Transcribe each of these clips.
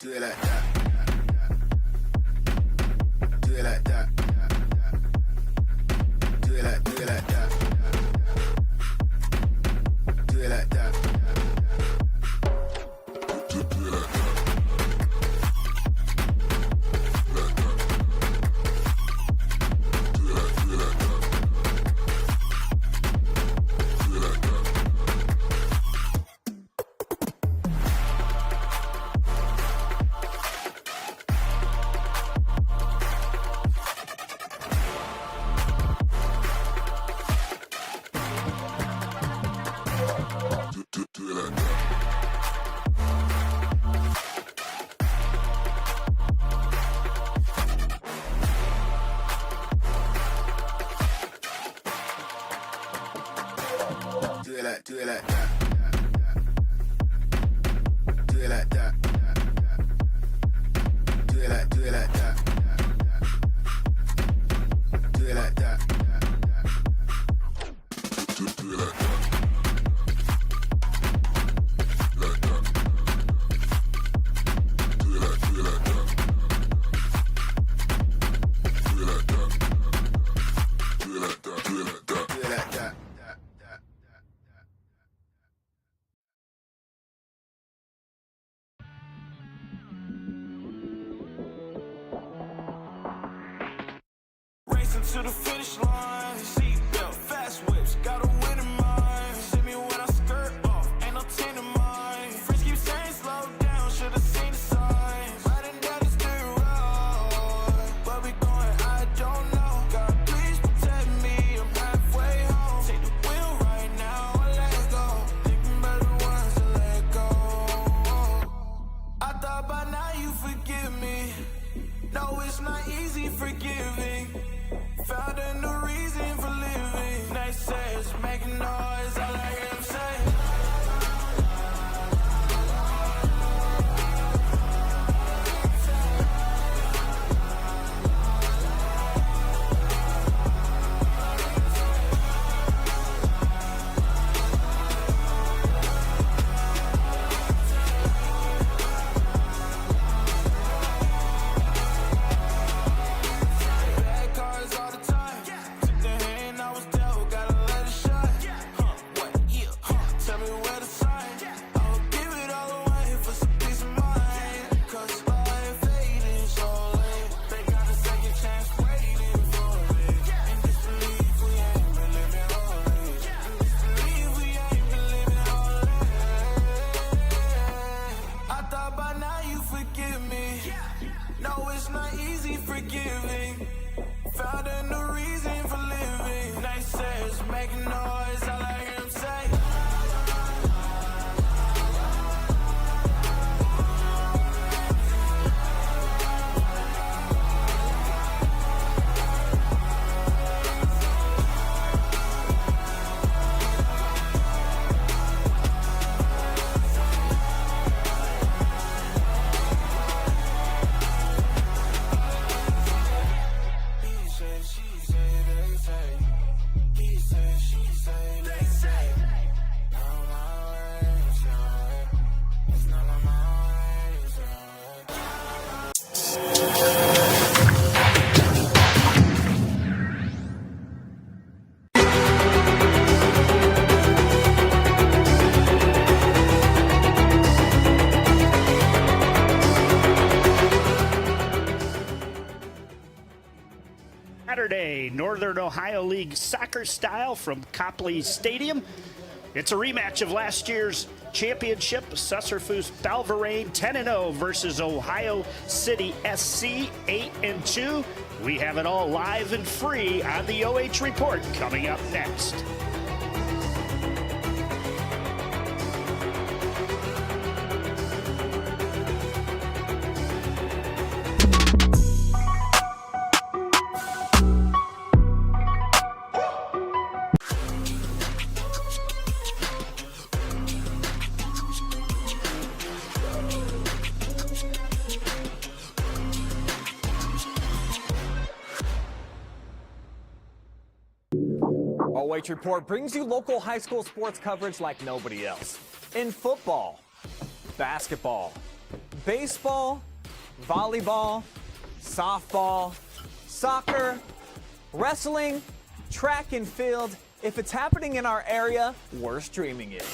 Do it like that. Do it like that. Do it like that. Do it like that. Do it like that. Do it like that. Do it like that. Do it like that. Do it like that. Do it like that. Like that. Do it like that. Do it like that. Do it like that. Do it like that. Do it like that. To the finish line, seatbelt, fast whips, got a win in mind. See me when I skirt off, ain't no 10 in mine. Friends keep saying slow down, should've seen the signs. Riding down the street road, but we going, I don't know. God, please protect me, I'm halfway home. Take the wheel right now, I let go. Thinking about the ones to let go. I thought by now you forgive me. No, it's not easy forgiving. Found a new reason for living. Nice says, making noise, all I hear him say. Saturday, Northern Ohio League soccer style from Copley Stadium. It's a rematch of last year's championship, Süsserfuss Ballverein 10-0 versus Ohio City SC 8-2. We have it all live and free on the OH Report coming up next. OH Report brings you local high school sports coverage like nobody else. In football, basketball, baseball, volleyball, softball, soccer, wrestling, track and field. If it's happening in our area, we're streaming it.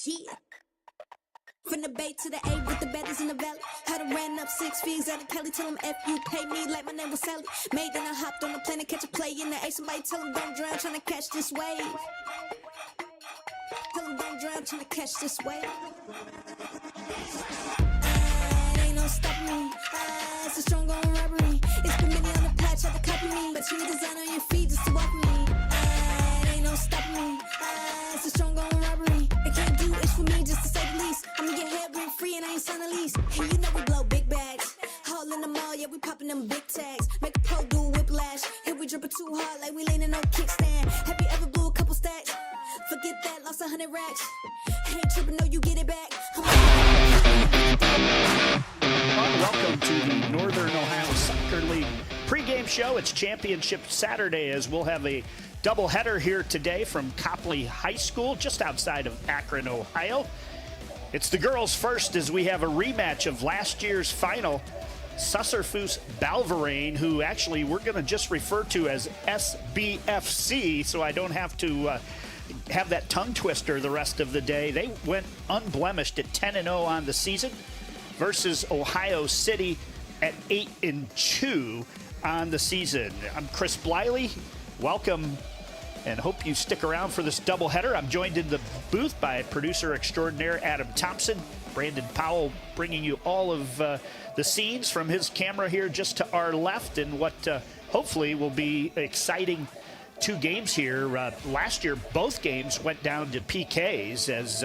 Yeah. From the Bay to the A with the baddies in the valley. Had to ran up 6 figures out of Cali. Tell them F you pay me like my name was Sally. Made then I hopped on the plane to catch a play in the A. Somebody tell them don't drown trying to catch this wave. Tell them don't drown trying to catch this wave. Ain't no stopping me. It's a strong on robbery. It's been many on the patch had to copy me. But you need design on your feet just to walk me. Ain't no stopping me. It's a strong on robbery. They can't do it for me just to say the least. I'ma get hair rent free and I ain't sign the lease. And you know we blow big bags. All in the mall, yeah, we popping them big tags. Make a pro do whiplash. Here we dripping too hard like we leaning on kickstand. Have you ever blew a couple stacks? Forget that, lost 100 racks. Ain't tripping, no, you get it back. Welcome to the Northern Ohio Soccer League pregame show. It's Championship Saturday as we'll have a doubleheader here today from Copley High School, just outside of Akron, Ohio. It's the girls first as we have a rematch of last year's final. Süsserfuss Ballverein, who actually we're going to just refer to as SBFC, so I don't have to have that tongue twister the rest of the day. They went unblemished at 10-0 on the season versus Ohio City at 8-2 on the season. I'm Chris Bliley. Welcome, and hope you stick around for this doubleheader. I'm joined in the booth by producer extraordinaire Adam Thompson. Brandon Powell bringing you all of the scenes from his camera here just to our left, and what hopefully will be exciting two games here. Last year, both games went down to PKs as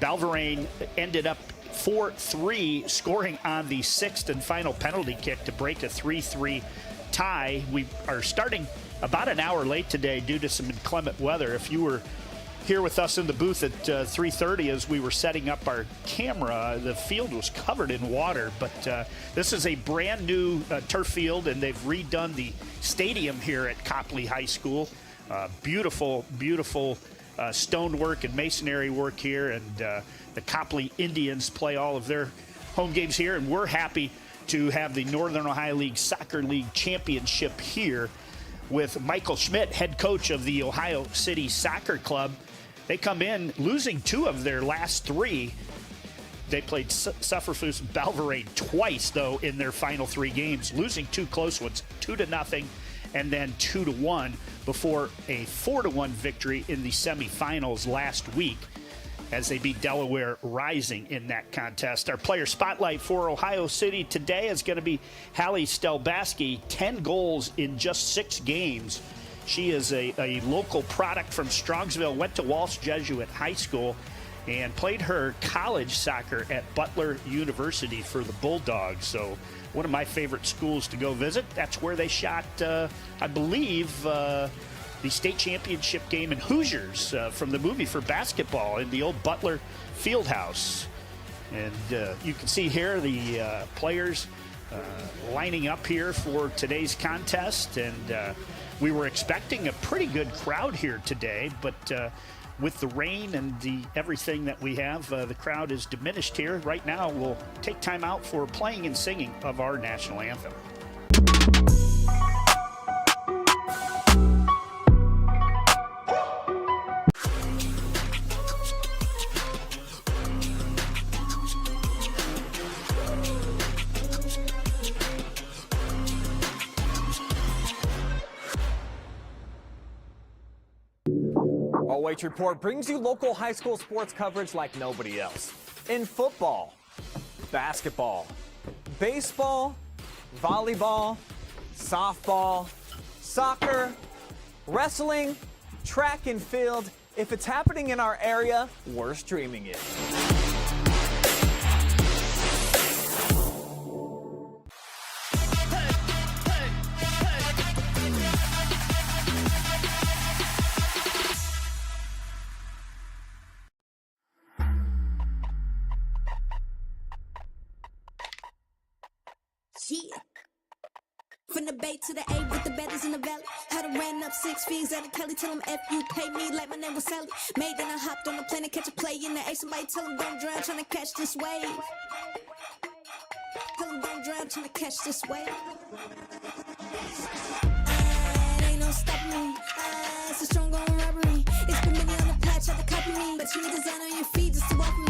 Ballverein ended up 4-3, scoring on the sixth and final penalty kick to break a 3-3 tie. We are starting about an hour late today due to some inclement weather. If you were here with us in the booth at 3:30 as we were setting up our camera, the field was covered in water, but this is a brand new turf field, and they've redone the stadium here at Copley High School. Beautiful, beautiful stonework and masonry work here, and the Copley Indians play all of their home games here, and we're happy to have the Northern Ohio League Soccer League Championship here with Michael Schmidt, head coach of the Ohio City Soccer Club. They come in losing 2 of their last 3. They played Süsserfuss Ballverein twice, though, in their final 3 games, losing 2 close ones, 2-0 and then 2-1 before a 4-1 victory in the semifinals last week as they beat Delaware Rising in that contest. Our player spotlight for Ohio City today is going to be Halle Stelbasky, 10 goals in just 6 games. She is a local product from Strongsville, went to Walsh Jesuit High School, and played her college soccer at Butler University for the Bulldogs. So one of my favorite schools to go visit. That's where they shot, I believe, the state championship game in Hoosiers from the movie for basketball in the old Butler Fieldhouse. And you can see here the players lining up here for today's contest. And we were expecting a pretty good crowd here today, but with the rain and everything that we have, the crowd is diminished here. Right now, we'll take time out for playing and singing of our national anthem. OH Report brings you local high school sports coverage like nobody else. In football, basketball, baseball, volleyball, softball, soccer, wrestling, track and field. If it's happening in our area, we're streaming it. bait to the A with the betters in the valley. Had to ran up 6 fees at a Kelly, tell him F you pay me like my name was Sally. Made then I hopped on the plane to catch a play in the A. Somebody tell him don't drown, trying to catch this wave. Tell him don't drown, trying to catch this wave. Ain't no stopping me. It's a strong on robbery. It's been many on the patch, had to copy me. But you need design on your feet just to walk me.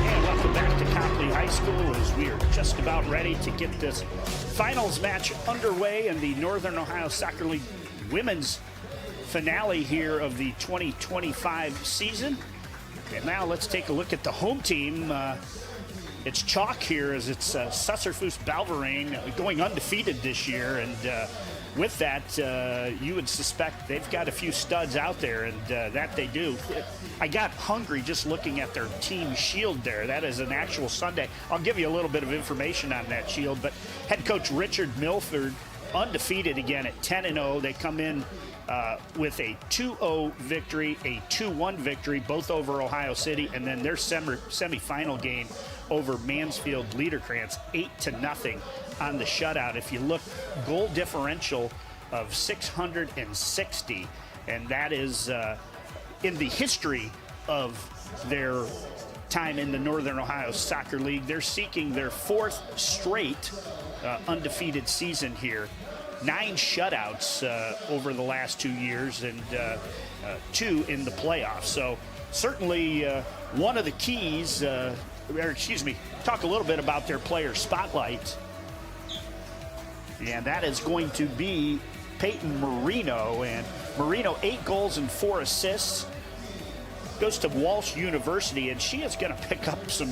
And welcome back to Copley High School as we are just about ready to get this finals match underway in the Northern Ohio Soccer League women's finale here of the 2025 season. And now let's take a look at the home team. It's chalk here as it's Süsserfuss Ballverein going undefeated this year. And with that, you would suspect they've got a few studs out there, and that they do. I got hungry just looking at their team shield there. That is an actual Sunday. I'll give you a little bit of information on that shield, but head coach Richard Milford undefeated again at 10-0. They come in with a 2-0 victory, a 2-1 victory, both over Ohio City, and then their semifinal game over Mansfield Liederkrantz, 8-0 on the shutout. If you look, goal differential of 660, and that is in the history of their time in the Northern Ohio Soccer League. They're seeking their 4th straight undefeated season here. 9 shutouts over the last 2 years, and 2 in the playoffs. So certainly one of the keys, talk a little bit about their player spotlight. And that is going to be Paityn Marino. And Marino, 8 goals and 4 assists. Goes to Walsh University, and she is going to pick up some,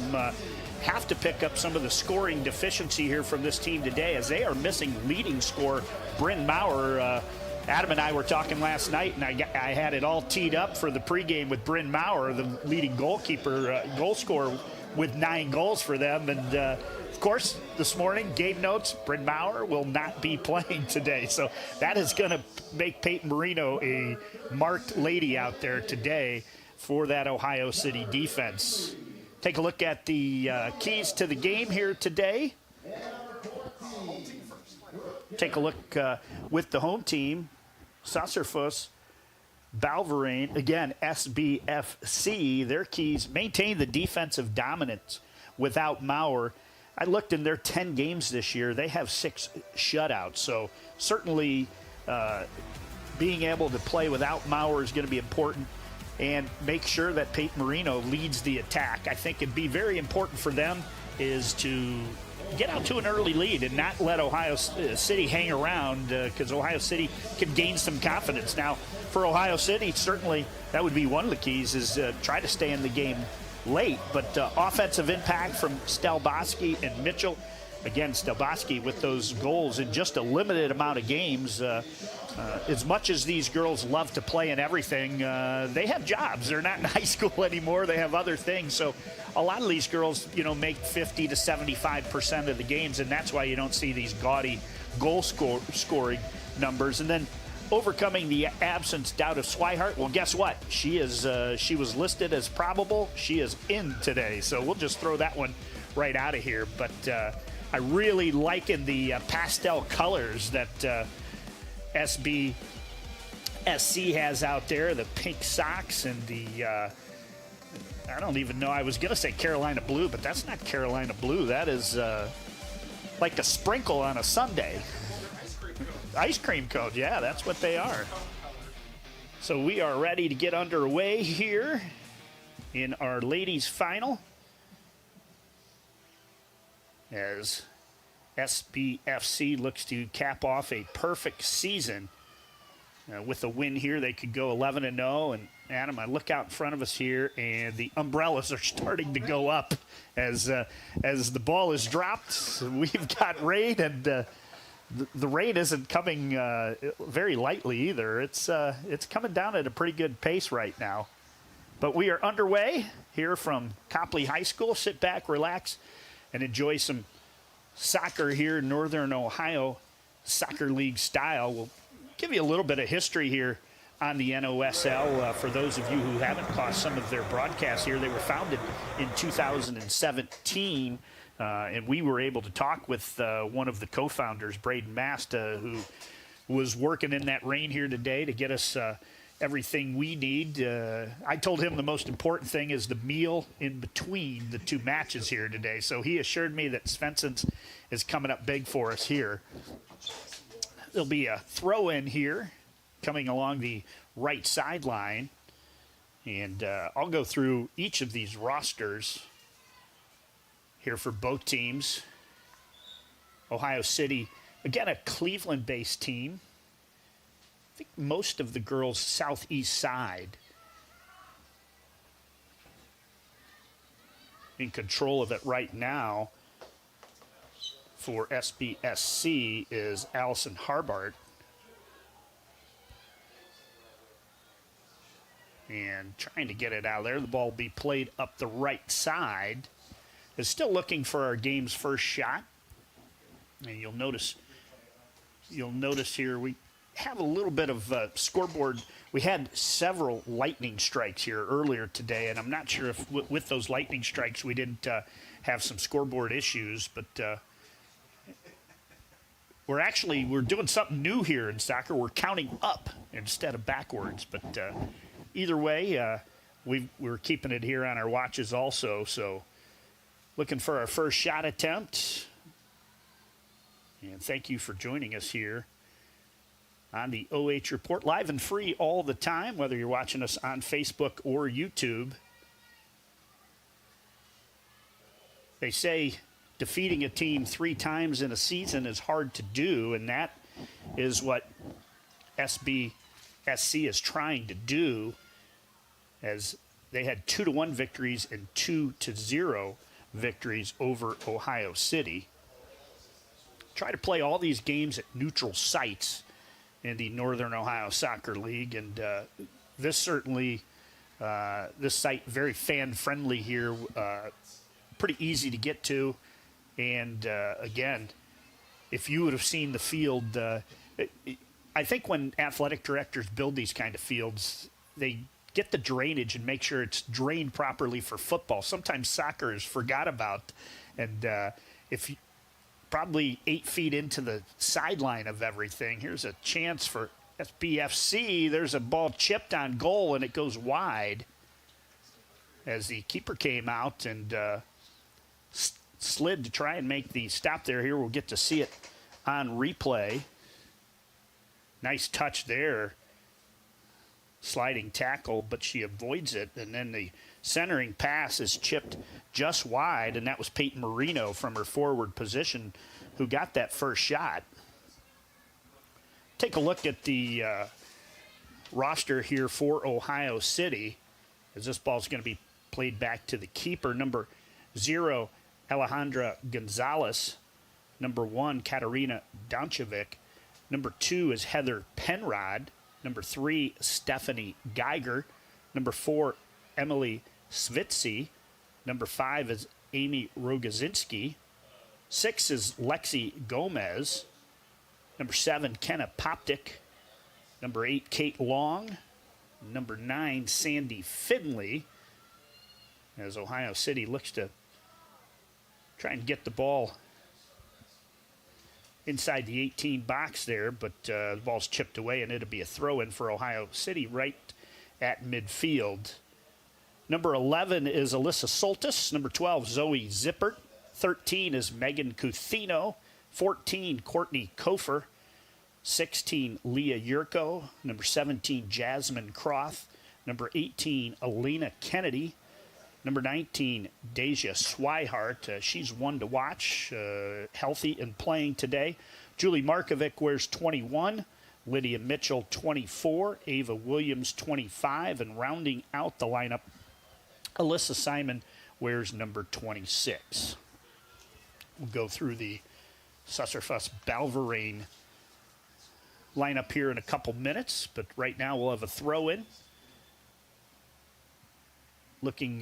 have to pick up some of the scoring deficiency here from this team today, as they are missing leading scorer Brynn Mowrer. Adam and I were talking last night, and I had it all teed up for the pregame with Brynn Mowrer, the leading goalkeeper, goal scorer with 9 goals for them. And of course, this morning, game notes, Brynn Mowrer will not be playing today. So that is going to make Paityn Marino a marked lady out there today for that Ohio City defense. Take a look at the keys to the game here today. Take a look with the home team, Süsserfuss Ballverein, again, SBFC. Their keys: maintain the defensive dominance without Mowrer. I looked in their 10 games this year. They have 6 shutouts. So certainly being able to play without Mowrer is going to be important. And make sure that Paityn Marino leads the attack. I think it'd be very important for them is to get out to an early lead and not let Ohio City hang around, because Ohio City can gain some confidence. Now, for Ohio City, certainly that would be one of the keys, is try to stay in the game late. But offensive impact from Stelbasky and Mitchell. Again, Stelbasky with those goals in just a limited amount of games. As much as these girls love to play and everything, they have jobs. They're not in high school anymore. They have other things. So a lot of these girls, make 50 to 75% of the games, and that's why you don't see these gaudy goal scoring numbers. And then overcoming the absence doubt of Swihart. Well, guess what? She was listed as probable. She is in today. So we'll just throw that one right out of here. But I really liken the pastel colors that SBSC has out there, the pink socks and the, I don't even know, I was going to say Carolina blue, but that's not Carolina blue. That is like a sprinkle on a sundae. Ice cream cone, yeah, that's what they are. So we are ready to get underway here in our ladies' final, as SBFC looks to cap off a perfect season. With a win here, they could go 11-0. And Adam, I look out in front of us here, and the umbrellas are starting to go up as the ball is dropped. We've got rain, and the rain isn't coming very lightly either. It's coming down at a pretty good pace right now. But we are underway here from Copley High School. Sit back, relax, and enjoy some soccer here in Northern Ohio Soccer League style. We'll give you a little bit of history here on the NOSL. For those of you who haven't caught some of their broadcasts here, they were founded in 2017 And we were able to talk with one of the co-founders, Brynn Mowrer, who was working in that rain here today to get us everything we need. I told him the most important thing is the meal in between the two matches here today. So he assured me that Svensson's is coming up big for us here. There'll be a throw-in here coming along the right sideline. And I'll go through each of these rosters here for both teams. Ohio City, again, a Cleveland-based team. I think most of the girls' southeast side in control of it right now for SBSC is Allison Harbart. And trying to get it out of there. The ball will be played up the right side. Is still looking for our game's first shot. And you'll notice here we have a little bit of scoreboard. We had several lightning strikes here earlier today, and I'm not sure if with those lightning strikes we didn't have some scoreboard issues, but we're doing something new here in soccer. We're counting up instead of backwards, but either way, we're keeping it here on our watches also. So looking for our first shot attempt. And thank you for joining us here on the OH Report, live and free all the time, whether you're watching us on Facebook or YouTube. They say defeating a team 3 times in a season is hard to do, and that is what SBSC is trying to do, as they had 2-1 victories and 2-0 victories over Ohio City. Try to play all these games at neutral sites in the Northern Ohio Soccer League, and this certainly, this site very fan-friendly here, pretty easy to get to, and again, if you would have seen the field, I think when athletic directors build these kind of fields, they get the drainage and make sure it's drained properly for football. Sometimes soccer is forgot about, and if you probably 8 feet into the sideline of everything, here's a chance for SBFC. There's a ball chipped on goal, and it goes wide as the keeper came out and slid to try and make the stop there. Here we'll get to see it on replay. Nice touch there. Sliding tackle, but she avoids it, and then the centering pass is chipped just wide, and that was Paityn Marino from her forward position who got that first shot. Take a look at the roster here for Ohio City, as this ball is going to be played back to the keeper. Number 0, Alejandra Gonzalez. Number 1, Katarina Donchevic. Number 2 is Heather Penrod. Number 3, Stephanie Geiger. Number 4, Emily Svitzy. Number 5 is Amy Rogozinski. 6 is Lexi Gomez. Number 7, Kenna Poptik. Number 8, Kate Long. Number 9, Sandy Finley. As Ohio City looks to try and get the ball inside the 18 box there, but the ball's chipped away, and it'll be a throw-in for Ohio City right at midfield. Number 11 is Alyssa Soltis. Number 12, Zoe Zippert. 13 is Megan Cuthino. 14, Courtney Kofer. 16, Leah Yurko. Number 17, Jasmine Croth. Number 18, Elena Kennedy. Number 19, Deja Swihart. She's one to watch, healthy and playing today. Julie Markovic wears 21. Lydia Mitchell, 24. Ava Williams, 25. And rounding out the lineup, Alyssa Simon wears number 26. We'll go through the Süsserfuss Ballverein lineup here in a couple minutes, but right now we'll have a throw-in. Looking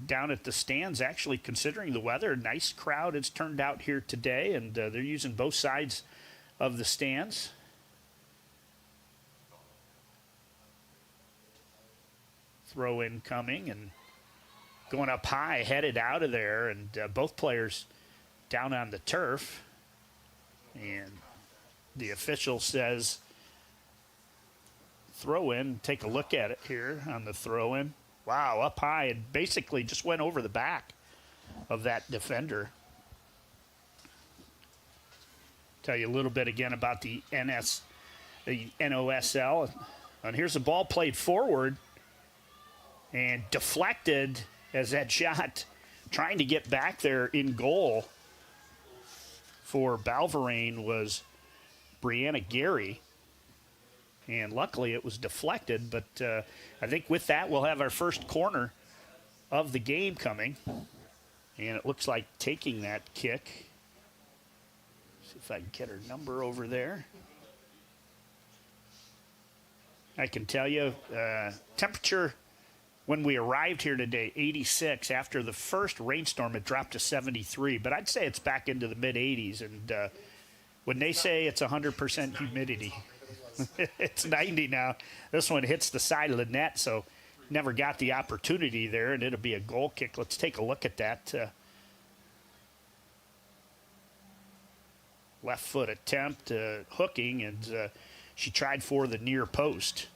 down at the stands, actually, considering the weather, a nice crowd has turned out here today, and they're using both sides of the stands. Throw in coming and going up high, headed out of there, and both players down on the turf. And the official says throw in. Take a look at it here on the throw in. Wow, up high and basically just went over the back of that defender. Tell you a little bit again about the NOSL. And here's the ball played forward and deflected as that shot trying to get back there in goal for Ballverein was Brianna Gary. And luckily it was deflected, but I think with that we'll have our first corner of the game coming. And it looks like taking that kick. See if I can get her number over there. I can tell you, temperature when we arrived here today, 86. After the first rainstorm, it dropped to 73. But I'd say it's back into the mid-80s. And when they say it's 100% humidity, it's 90 now. This one hits the side of the net, so never got the opportunity there, and it'll be a goal kick. Let's take a look at that. Left foot attempt, hooking, and she tried for the near post.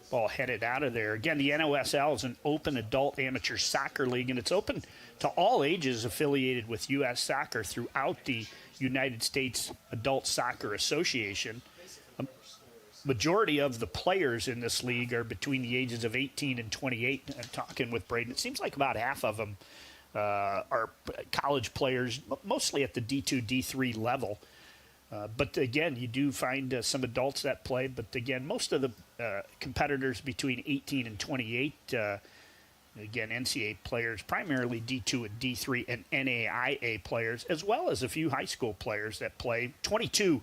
Ball headed out of there. Again, the NOSL is an open adult amateur soccer league, and it's open to all ages affiliated with U.S. Soccer throughout the United States Adult Soccer Association. A majority of the players in this league are between the ages of 18 and 28. I'm talking with Braden. It seems like about half of them are college players, mostly at the D2, D3 level. But again, you do find some adults that play. But again, most of the competitors between 18 and 28, again, NCAA players, primarily D2 and D3 and NAIA players, as well as a few high school players that play. 22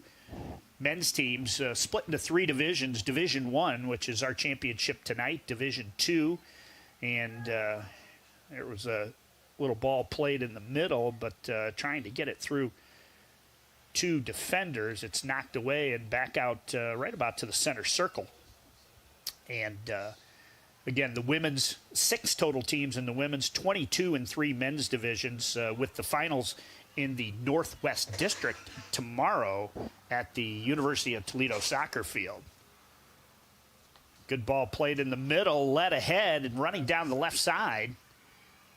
men's teams split into three divisions. Division 1, which is our championship tonight. Division 2, and there was a little ball played in the middle, but trying to get it through two defenders. It's knocked away and back out right about to the center circle. And again, the women's 6 total teams in the women's, 22 and 3 men's divisions, with the finals in the Northwest District tomorrow at the University of Toledo soccer field. Good ball played in the middle, led ahead and running down the left side.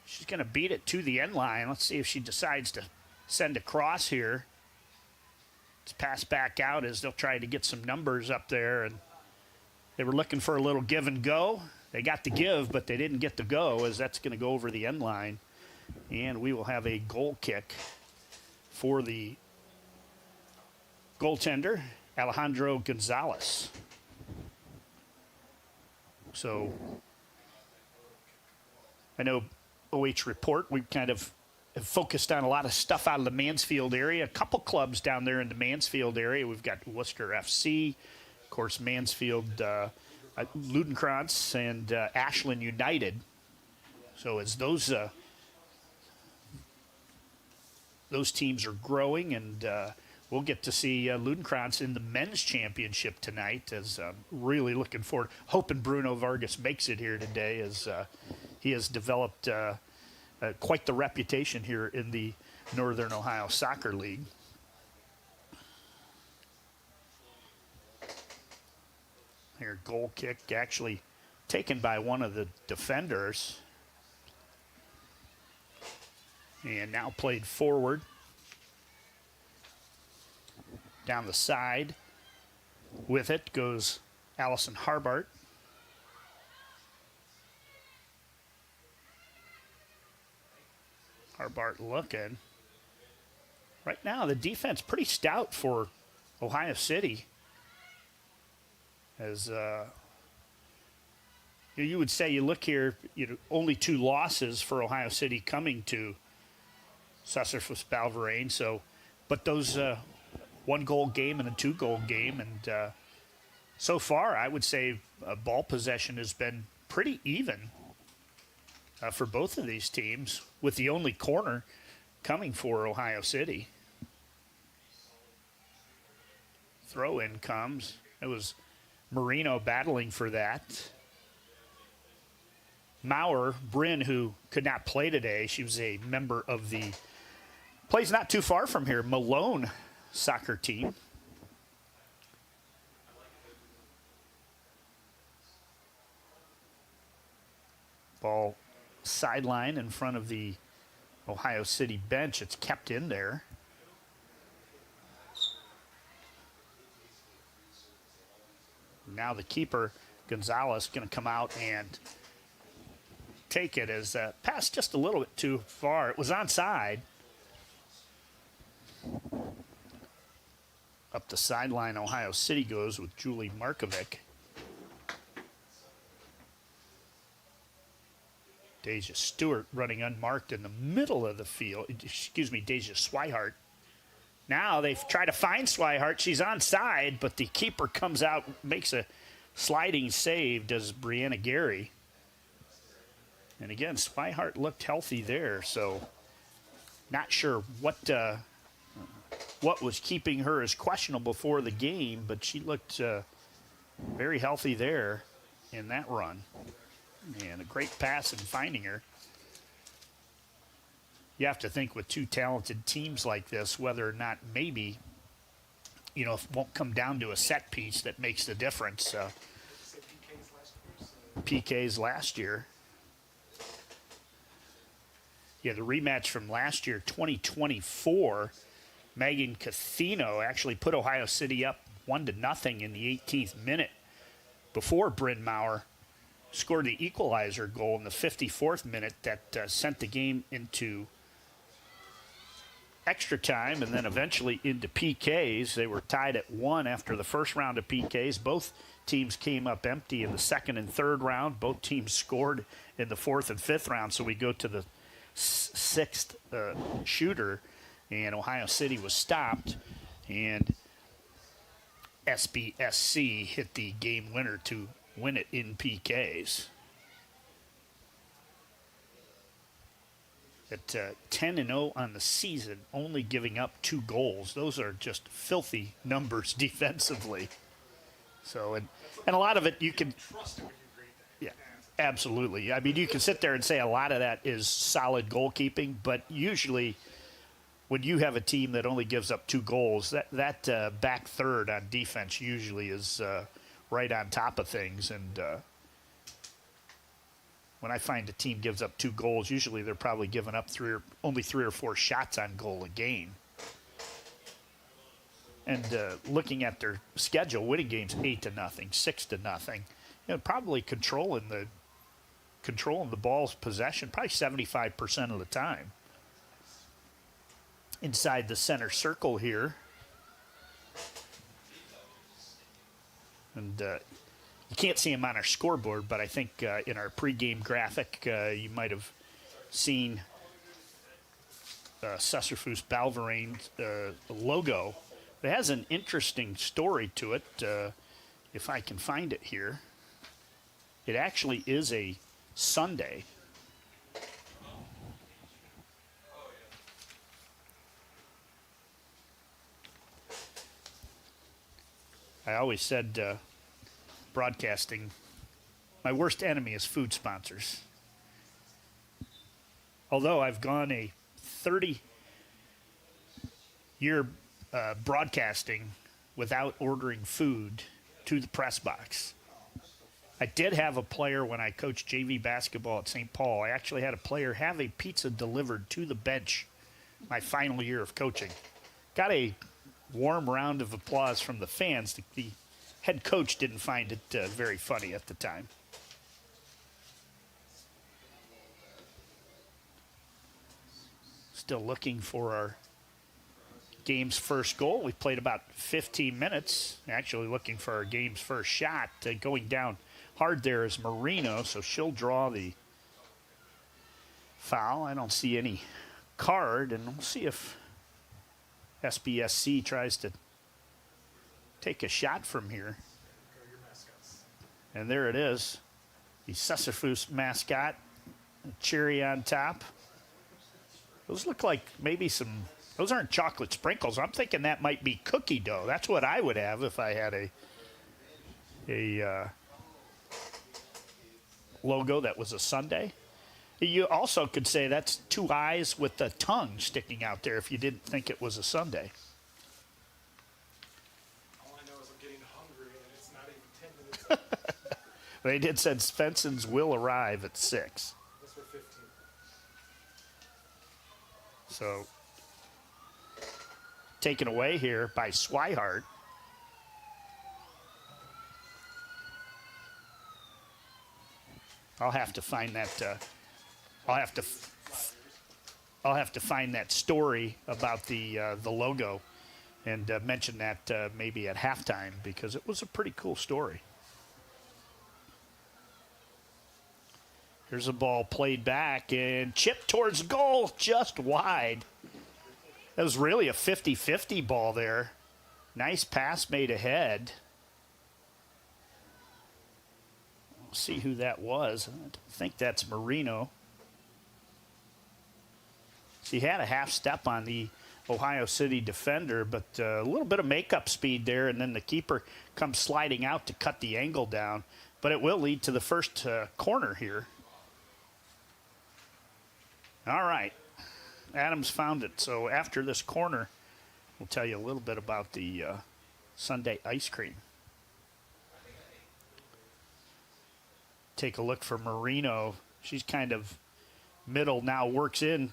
She's going to beat it to the end line. Let's see if she decides to send a cross here. It's passed back out as they'll try to get some numbers up there. And they were looking for a little give and go. They got the give, but they didn't get the go, as that's going to go over the end line. And we will have a goal kick for the goaltender, Alejandro Gonzalez. So I know OH Report, we kind of have focused on a lot of stuff out of the Mansfield area. A couple clubs down there in the Mansfield area. We've got Worcester FC, of course, Mansfield, Ludenkrantz, and Ashland United. So as those teams are growing, and we'll get to see Ludenkrantz in the men's championship tonight. As really looking forward, hoping Bruno Vargas makes it here today, as he has developed quite the reputation here in the Northern Ohio Soccer League. Here, goal kick actually taken by one of the defenders. And now played forward. Down the side. With it goes Allison Harbart. Harbart looking. Right now, the defense pretty stout for Ohio City. As you would say, you look here, only 2 losses for Ohio City coming to Süsserfuss Ballverein. So, but those 1-goal game and a 2-goal game, and so far, I would say ball possession has been pretty even for both of these teams, with the only corner coming for Ohio City. Throw-in comes. It was Marino battling for that. Mowrer, Brynn, who could not play today. She was a member of the, plays not too far from here, Malone soccer team. Ball sideline in front of the Ohio City bench. It's kept in there. Now the keeper, Gonzalez, going to come out and take it as passed just a little bit too far. It was onside. Up the sideline, Ohio City goes with Julie Markovic. Deja Stewart running unmarked in the middle of the field. Excuse me, Deja Swihart. Now they've tried to find Swihart. She's onside, but the keeper comes out, makes a sliding save, does Brianna Gary. And again, Swihart looked healthy there, so not sure what was keeping her as questionable before the game, but she looked very healthy there in that run. And a great pass in finding her. You have to think with two talented teams like this, whether or not maybe, you know, if it won't come down to a set piece that makes the difference. PKs last year. Yeah, the rematch from last year, 2024, Megan Cathino actually put Ohio City up 1-0 in the 18th minute before Brynn Mowrer scored the equalizer goal in the 54th minute that sent the game into extra time and then eventually into PKs. They were tied at 1 after the first round of PKs. Both teams came up empty in the second and third round. Both teams scored in the fourth and fifth round, so we go to the sixth shooter, and Ohio City was stopped, and SBSC hit the game winner to win it in PKs. At 10-0 on the season, only giving up 2 goals. Those are just filthy numbers defensively. So, and a lot of it you can, yeah, absolutely. I mean, you can sit there and say a lot of that is solid goalkeeping, but usually when you have a team that only gives up 2 goals, that back third on defense usually is right on top of things. And when I find a team gives up 2 goals, usually they're probably giving up only 3 or 4 shots on goal a game. And looking at their schedule, winning games 8-0, 6-0, you know, probably controlling the ball's possession probably 75% of the time. Inside the center circle here. And you can't see them on our scoreboard, but I think in our pregame graphic, you might have seen Süsserfuss Ballverein logo. It has an interesting story to it, if I can find it here. It actually is a Sunday. I always said broadcasting, my worst enemy is food sponsors. Although I've gone a 30-year broadcasting without ordering food to the press box. I did have a player when I coached JV basketball at St. Paul. I actually had a player have a pizza delivered to the bench my final year of coaching. Got a warm round of applause from the fans. The head coach didn't find it very funny at the time. Still looking for our game's first goal. We played about 15 minutes. Actually looking for our game's first shot. Going down hard there is Marino, so she'll draw the foul. I don't see any card, and we'll see if SBSC tries to take a shot from here. And there it is. The Süsserfuss mascot. Cherry on top. Those look like maybe those aren't chocolate sprinkles. I'm thinking that might be cookie dough. That's what I would have if I had a logo that was a Sunday. You also could say that's two eyes with the tongue sticking out there if you didn't think it was a Sunday. All I know is I'm getting hungry, and it's not even 10 minutes. They did said Svenson's will arrive at 6. That's for 15. So taken away here by Swihart. I'll have to find that. I'll have to find that story about the logo, and mention that maybe at halftime, because it was a pretty cool story. Here's a ball played back and chipped towards goal, just wide. That was really a 50-50 ball there. Nice pass made ahead. We'll see who that was. I don't think that's Marino. So he had a half step on the Ohio City defender, but a little bit of makeup speed there, and then the keeper comes sliding out to cut the angle down. But it will lead to the first corner here. All right. Adams found it. So after this corner, we'll tell you a little bit about the Sunday ice cream. Take a look for Marino. She's kind of middle now, works in.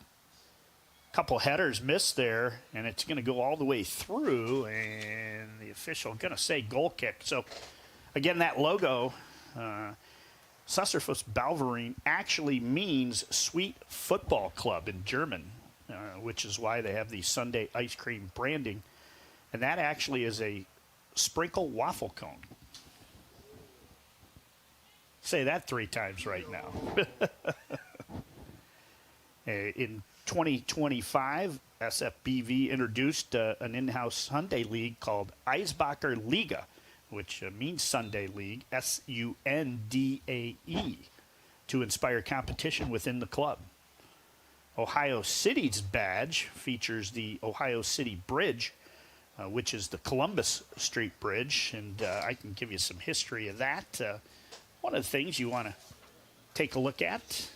Couple headers missed there, and it's going to go all the way through, and the official going to say goal kick. So, again, that logo, Süsserfuss Ballverein, actually means Sweet Football Club in German, which is why they have the Sunday ice cream branding. And that actually is a sprinkle waffle cone. Say that 3 times right now. In 2025, SFBV introduced an in-house Sunday league called Eisbacher Liga, which means Sunday League, Sundae, to inspire competition within the club. Ohio City's badge features the Ohio City Bridge, which is the Columbus Street Bridge, and I can give you some history of that. One of the things you want to take a look at.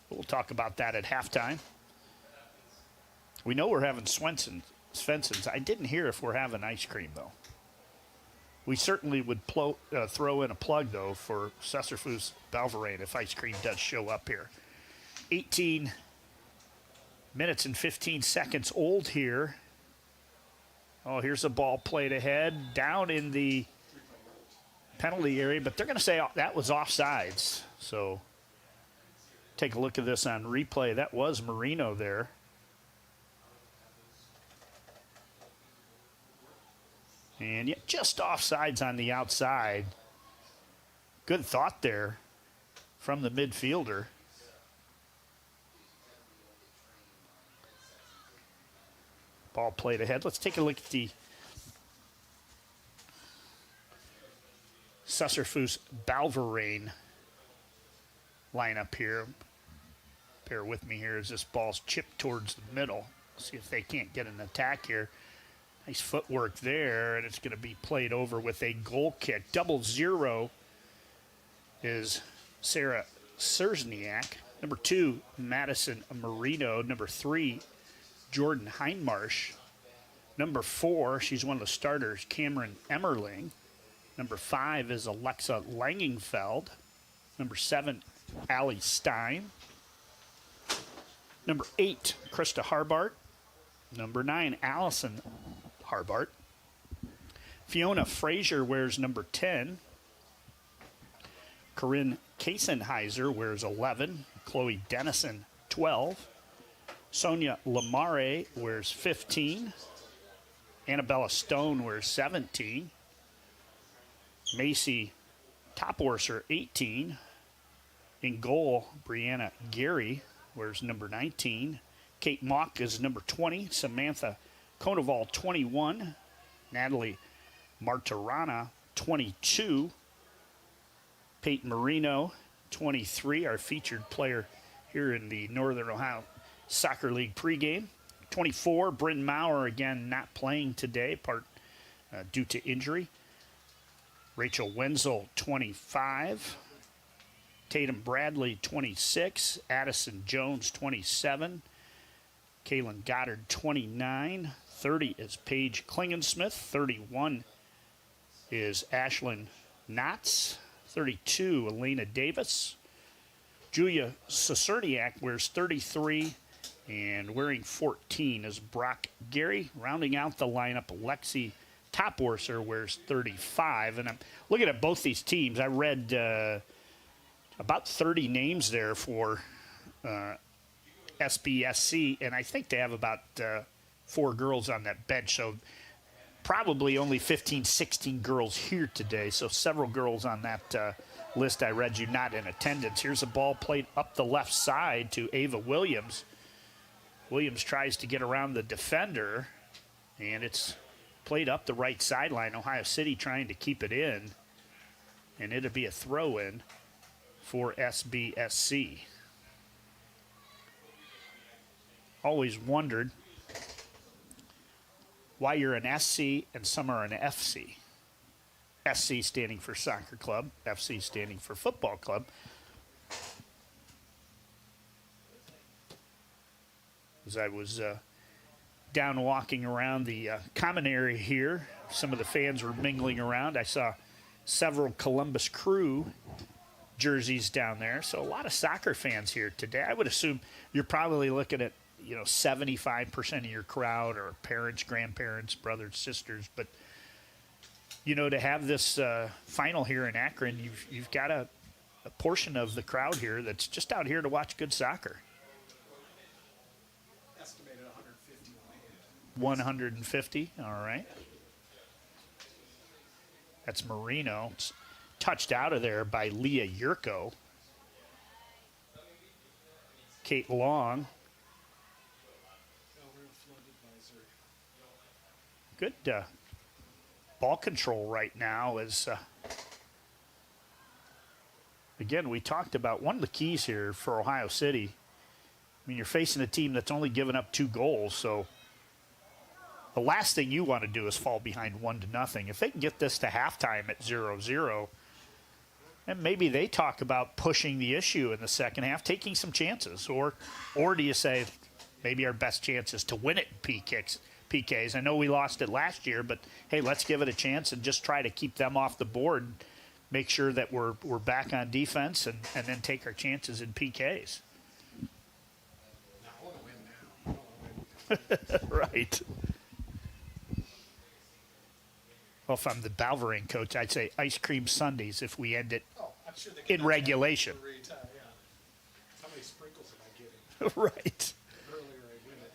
We'll talk about that at halftime. We know we're having Svensson's. I didn't hear if we're having ice cream, though. We certainly would throw in a plug, though, for Süsserfuss Ballverein if ice cream does show up here. 18 minutes and 15 seconds old here. Oh, here's a ball played ahead, down in the penalty area, but they're going to say that was offsides. So take a look at this on replay. That was Marino there. And yet just offsides on the outside. Good thought there from the midfielder. Ball played ahead. Let's take a look at the Süsserfuss Ballverein lineup here. Bear with me here as this ball's chipped towards the middle. See if they can't get an attack here. Nice footwork there, and it's going to be played over with a goal kick. 0-0 is Sarah Serzniak. Number 2, Madison Marino. Number 3, Jordan Heinmarsh. Number 4, she's one of the starters, Cameron Emmerling. Number 5 is Alexa Langingfeld. Number 7, Allie Stein. Number 8, Krista Harbart. Number 9, Allison Harbart. Fiona Frazier wears number 10. Corinne Kasenheiser wears 11. Chloe Dennison, 12. Sonia Lamare wears 15. Annabella Stone wears 17. Macy Topworser, 18. In goal, Brianna Gary wears number 19. Kate Mock is number 20. Samantha Konoval, 21. Natalie Martirana, 22. Paityn Marino, 23, our featured player here in the Northern Ohio Soccer League pregame. 24, Brynn Mowrer, again, not playing today, due to injury. Rachel Wenzel, 25. Tatum Bradley, 26. Addison Jones, 27. Kaylin Goddard, 29. 30 is Paige Klingensmith. 31 is Ashlyn Knotts. 32, Elena Davis. Julia Soserniak wears 33. And wearing 14 is Brock Gary. Rounding out the lineup, Lexi Topworser wears 35. And I'm looking at both these teams. I read about 30 names there for SBSC, and I think they have about 4 girls on that bench. So probably only 15, 16 girls here today. So several girls on that list I read you not in attendance. Here's a ball played up the left side to Ava Williams. Williams tries to get around the defender, and it's played up the right sideline. Ohio City trying to keep it in, and it'll be a throw-in for SBSC. Always wondered why you're an SC and some are an FC. SC standing for soccer club, FC standing for football club. As I was down walking around the common area here, some of the fans were mingling around. I saw several Columbus Crew jerseys down there, so a lot of soccer fans here today. I would assume you're probably looking at 75% of your crowd are parents, grandparents, brothers, sisters. But to have this final here in Akron, you've got a portion of the crowd here that's just out here to watch good soccer. Estimated 150. 150, all right. That's Marino. It's touched out of there by Leah Yurko. Kate Long. Good ball control right now is, again, we talked about one of the keys here for Ohio City. I mean, you're facing a team that's only given up 2 goals, so the last thing you want to do is fall behind 1-0. If they can get this to halftime at 0-0, and maybe they talk about pushing the issue in the second half, taking some chances, or do you say maybe our best chance is to win it in PKs? I know we lost it last year, but hey, let's give it a chance and just try to keep them off the board, make sure that we're back on defense, and then take our chances in PKs. I want to win now. Right. Well, if I'm the Ballverein coach, I'd say ice cream sundaes if we end it I'm sure they in regulation. Yeah. How many sprinkles am I getting? Right. The earlier I win it.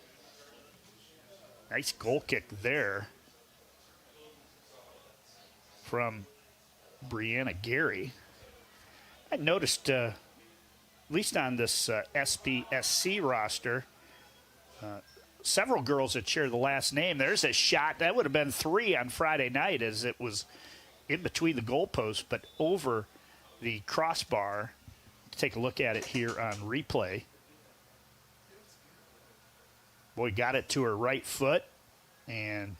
Nice goal kick there from Brianna Gary. I noticed, at least on this SBSC roster, several girls that share the last name. There's a shot. That would have been 3 on Friday night as it was in between the goalposts, but over the crossbar. Take a look at it here on replay. Boy, got it to her right foot and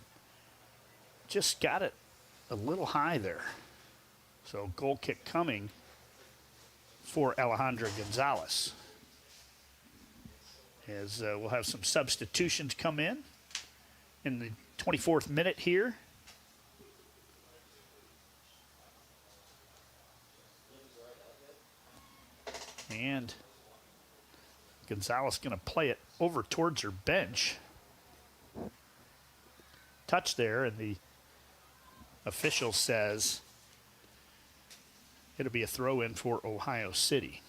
just got it a little high there. So goal kick coming for Alejandra Gonzalez. As we'll have some substitutions come in the 24th minute here. And Gonzalez going to play it over towards her bench. Touch there, and the official says it'll be a throw-in for Ohio City.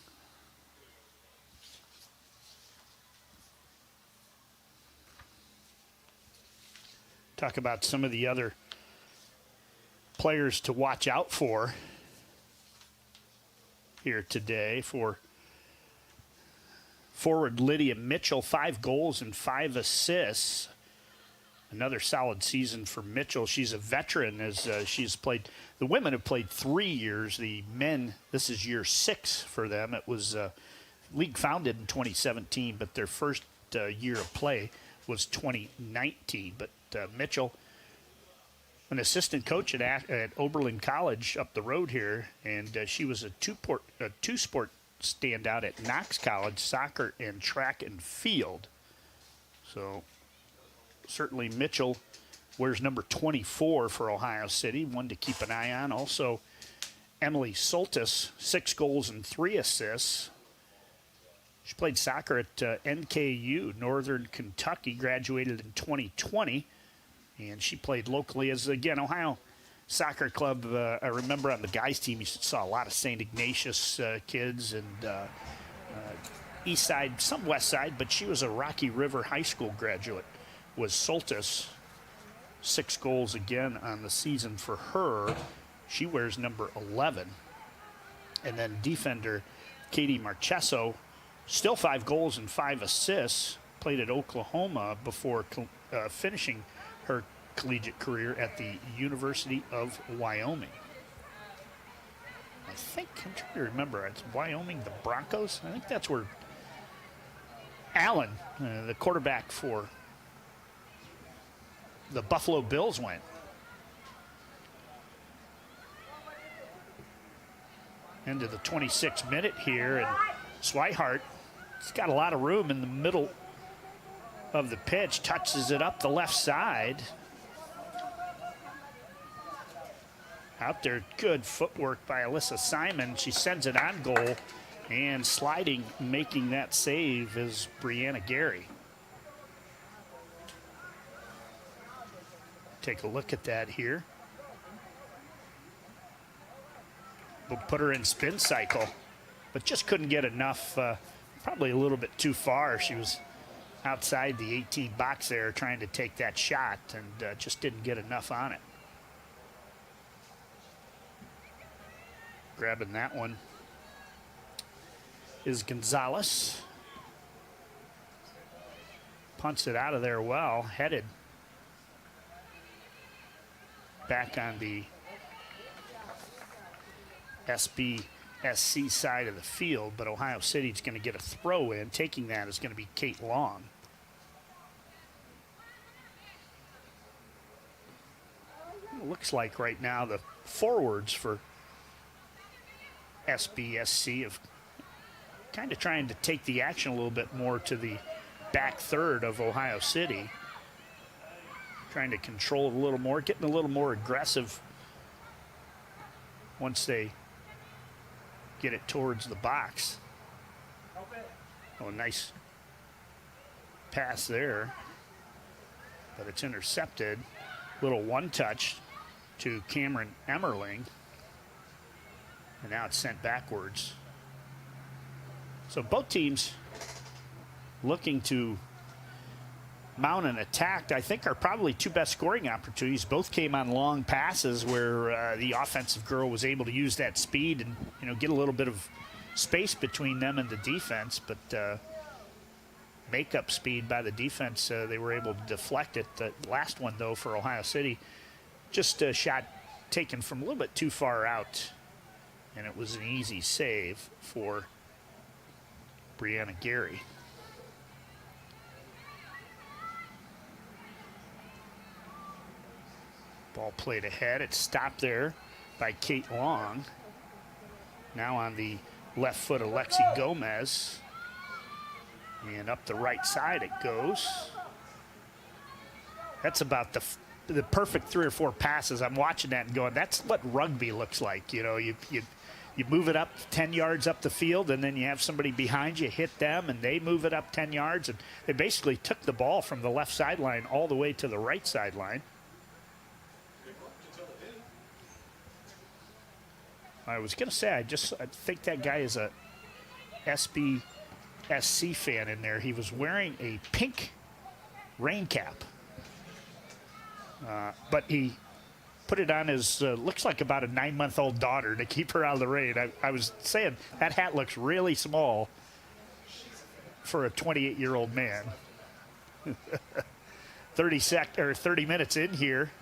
Talk about some of the other players to watch out for here today. For forward Lydia Mitchell, 5 goals and 5 assists. Another solid season for Mitchell. She's a veteran as she's played. The women have played 3 years. The men, this is year 6 for them. It was league founded in 2017, but their first year of play was 2019. But Mitchell, an assistant coach at Oberlin College up the road here, and she was a two-sport stand out at Knox College, soccer and track and field. So certainly Mitchell wears number 24 for Ohio City, one to keep an eye on. Also, Emily Soltis, 6 goals and 3 assists. She played soccer at NKU, Northern Kentucky, graduated in 2020, and she played locally as, again, Ohio Soccer Club. I remember on the guys' team, you saw a lot of St. Ignatius kids and east side, some west side, but she was a Rocky River High School graduate, was Soltis. 6 goals again on the season for her. She wears number 11. And then defender Katie Marchesso, still 5 goals and 5 assists, played at Oklahoma before finishing her collegiate career at the University of Wyoming. I'm trying to remember, it's Wyoming, the Broncos? I think that's where Allen, the quarterback for the Buffalo Bills, went. Into the 26th minute here, and Swihart, he's got a lot of room in the middle of the pitch, touches it up the left side. Out there, good footwork by Alyssa Simon. She sends it on goal, and sliding, making that save is Brianna Gary. Take a look at that here. We'll put her in spin cycle, but just couldn't get enough, probably a little bit too far. She was outside the 18 box there trying to take that shot and just didn't get enough on it. Grabbing that one is Gonzalez. Punts it out of there well, headed back on the SBSC side of the field, but Ohio City's going to get a throw in. Taking that is going to be Kate Long. It looks like right now the forwards for SBSC have kind of trying to take the action a little bit more to the back third of Ohio City. Trying to control it a little more, getting a little more aggressive once they get it towards the box. Oh, nice pass there, but it's intercepted. Little one-touch to Cameron Emmerling, and now it's sent backwards. So both teams looking to mount an attack. I think our probably 2 best scoring opportunities. Both came on long passes where the offensive girl was able to use that speed and get a little bit of space between them and the defense. But make-up speed by the defense, they were able to deflect it. The last one, though, for Ohio City, just a shot taken from a little bit too far out, and it was an easy save for Brianna Gary. Ball played ahead. It's stopped there by Kate Long. Now on the left foot, Alexi Gomez. And up the right side it goes. That's about the perfect 3 or 4 passes. I'm watching that and going, that's what rugby looks like. You move it up 10 yards up the field, and then you have somebody behind you hit them, and they move it up 10 yards. And they basically took the ball from the left sideline all the way to the right sideline. I was going to say, I think that guy is a SBSC fan in there. He was wearing a pink rain cap, but he put it on his, looks like about a 9-month-old daughter to keep her out of the rain. I was saying that hat looks really small for a 28-year-old man. 30 minutes in here.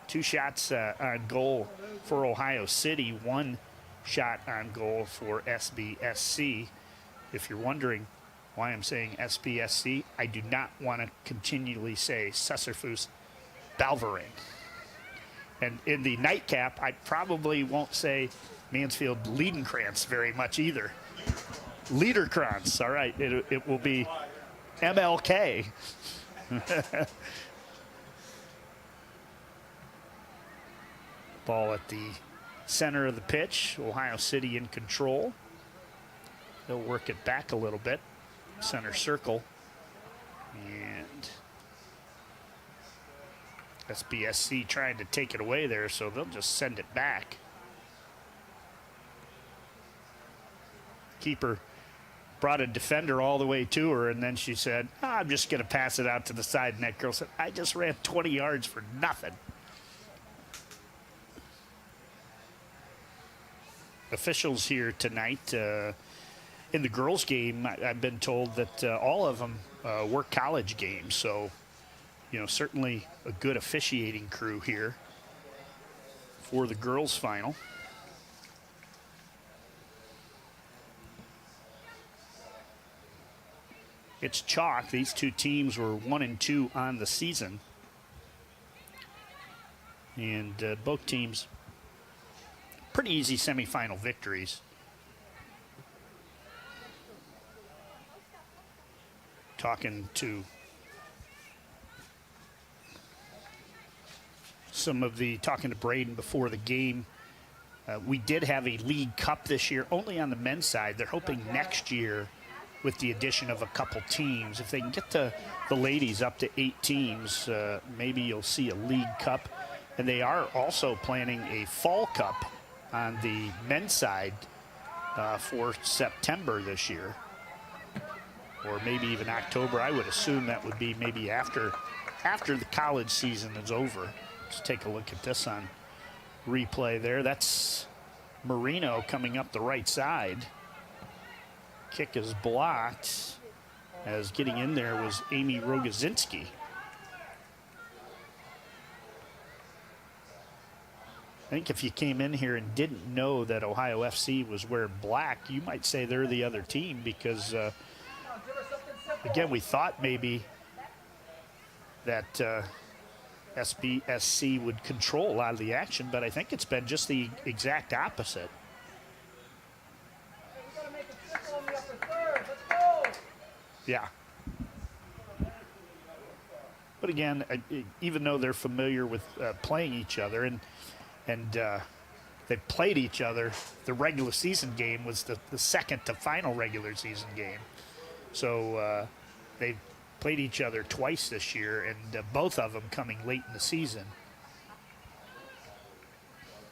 2 shots on goal for Ohio City, 1 shot on goal for SBSC. If you're wondering why I'm saying SBSC, I do not want to continually say Süsserfuss Ballverein. And in the nightcap, I probably won't say Mansfield Liedenkrantz very much either. Liederkrantz, all right, it will be MLK. Ball at the center of the pitch. Ohio City in control. They'll work it back a little bit. Center circle. And SBSC trying to take it away there, so they'll just send it back. Keeper brought a defender all the way to her, and then she said, I'm just going to pass it out to the side. And that girl said, I just ran 20 yards for nothing. Officials here tonight in the girls' game, I've been told that all of them were college games. So, certainly a good officiating crew here for the girls' final. It's chalk. These two teams were 1-2 on the season. And both teams, pretty easy semifinal victories. Talking to Brayden before the game. We did have a league cup this year, only on the men's side. They're hoping next year, with the addition of a couple teams, if they can get the ladies up to 8 teams, maybe you'll see a league cup. And they are also planning a fall cup on the men's side for September this year, or maybe even October. I would assume that would be maybe after the college season is over. Let's take a look at this on replay there. That's Marino coming up the right side. Kick is blocked, as getting in there was Amy Rogozinski. I think if you came in here and didn't know that Ohio FC was wearing black, you might say they're the other team, because again, we thought maybe that SBSC would control a lot of the action, but I think it's been just the exact opposite. Yeah. But again, even though they're familiar with playing each other, and they played each other, the regular season game was the second to final regular season game. So they played each other twice this year, and both of them coming late in the season.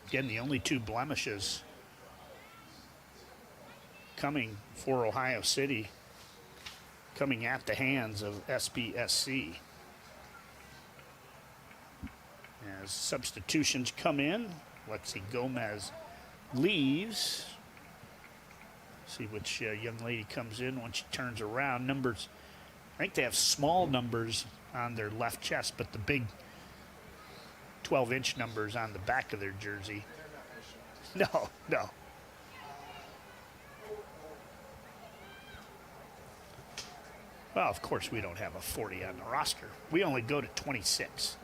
Again, the only 2 blemishes coming for Ohio City, coming at the hands of SBSC. As substitutions come in, Lexi Gomez leaves. See which young lady comes in when she turns around. Numbers, I think they have small numbers on their left chest, but the big 12-inch numbers on the back of their jersey. No. Well, of course, we don't have a 40 on the roster. We only go to 26.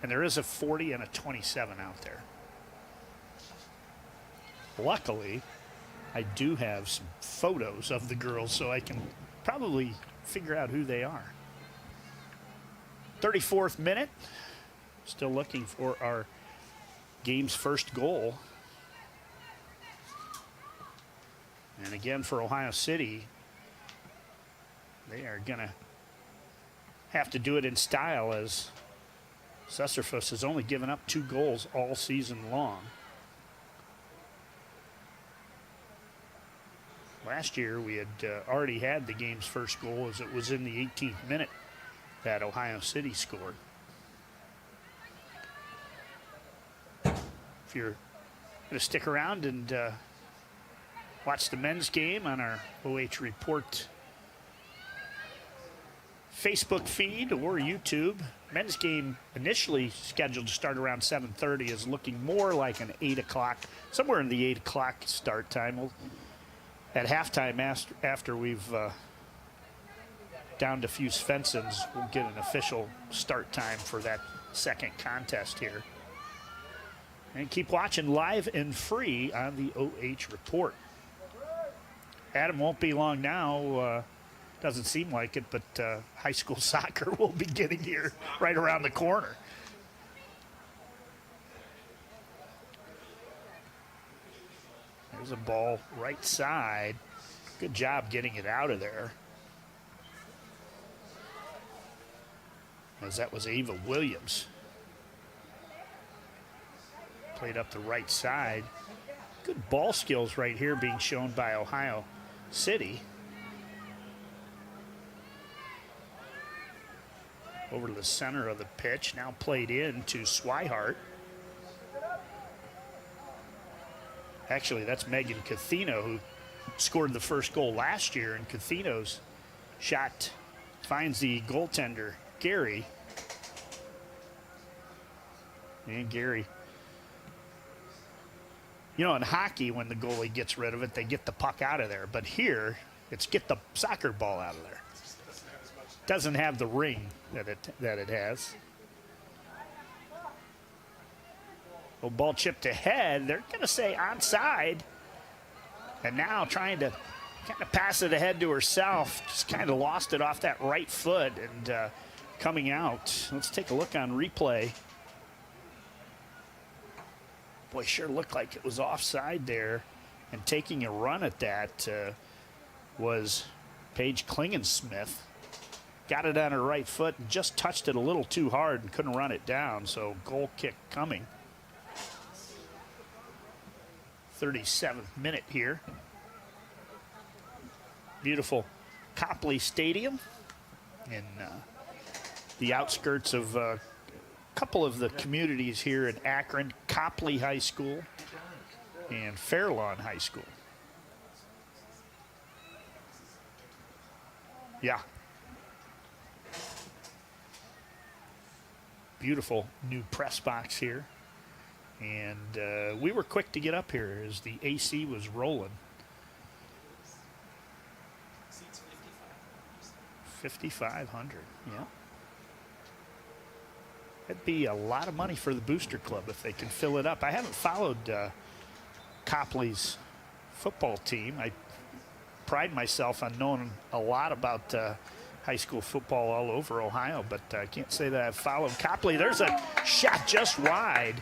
And there is a 40 and a 27 out there. Luckily, I do have some photos of the girls, so I can probably figure out who they are. 34th minute. Still looking for our game's first goal. And again, for Ohio City, they are going to have to do it in style, as Süsserfuss has only given up 2 goals all season long. Last year, we had already had the game's first goal, as it was in the 18th minute that Ohio City scored. If you're going to stick around and watch the men's game on our OH Report Facebook feed or YouTube, men's game initially scheduled to start around 7:30 is looking more like an 8 o'clock, somewhere in the 8 o'clock start time. At halftime, after we've downed a few Svensons, we'll get an official start time for that second contest here. And keep watching live and free on the OH Report. Adam, won't be long now. Doesn't seem like it, but high school soccer will be getting here right around the corner. There's a ball right side. Good job getting it out of there. As that was Ava Williams. Played up the right side. Good ball skills right here being shown by Ohio City. Over to the center of the pitch. Now played in to Swihart. Actually, that's Megan Cathino, who scored the first goal last year, and Cathino's shot finds the goaltender, Gary. And Gary. You know, in hockey, when the goalie gets rid of it, they get the puck out of there. But here, it's get the soccer ball out of there. Doesn't have the ring that it has. Oh, ball chipped ahead. They're going to say onside. And now trying to kind of pass it ahead to herself. Just kind of lost it off that right foot and coming out. Let's take a look on replay. Boy, sure looked like it was offside there. And taking a run at that was Paige Klingensmith. Got it on her right foot and just touched it a little too hard and couldn't run it down. So goal kick coming. 37th minute here. Beautiful Copley Stadium in the outskirts of a couple of the communities here in Akron. Copley High School and Fairlawn High School. Yeah. Beautiful new press box here. And we were quick to get up here as the AC was rolling. 5,500, yeah. That'd be a lot of money for the Booster Club if they can fill it up. I haven't followed Copley's football team. I pride myself on knowing a lot about high school football all over Ohio, but I can't say that I've followed Copley. There's a shot just wide.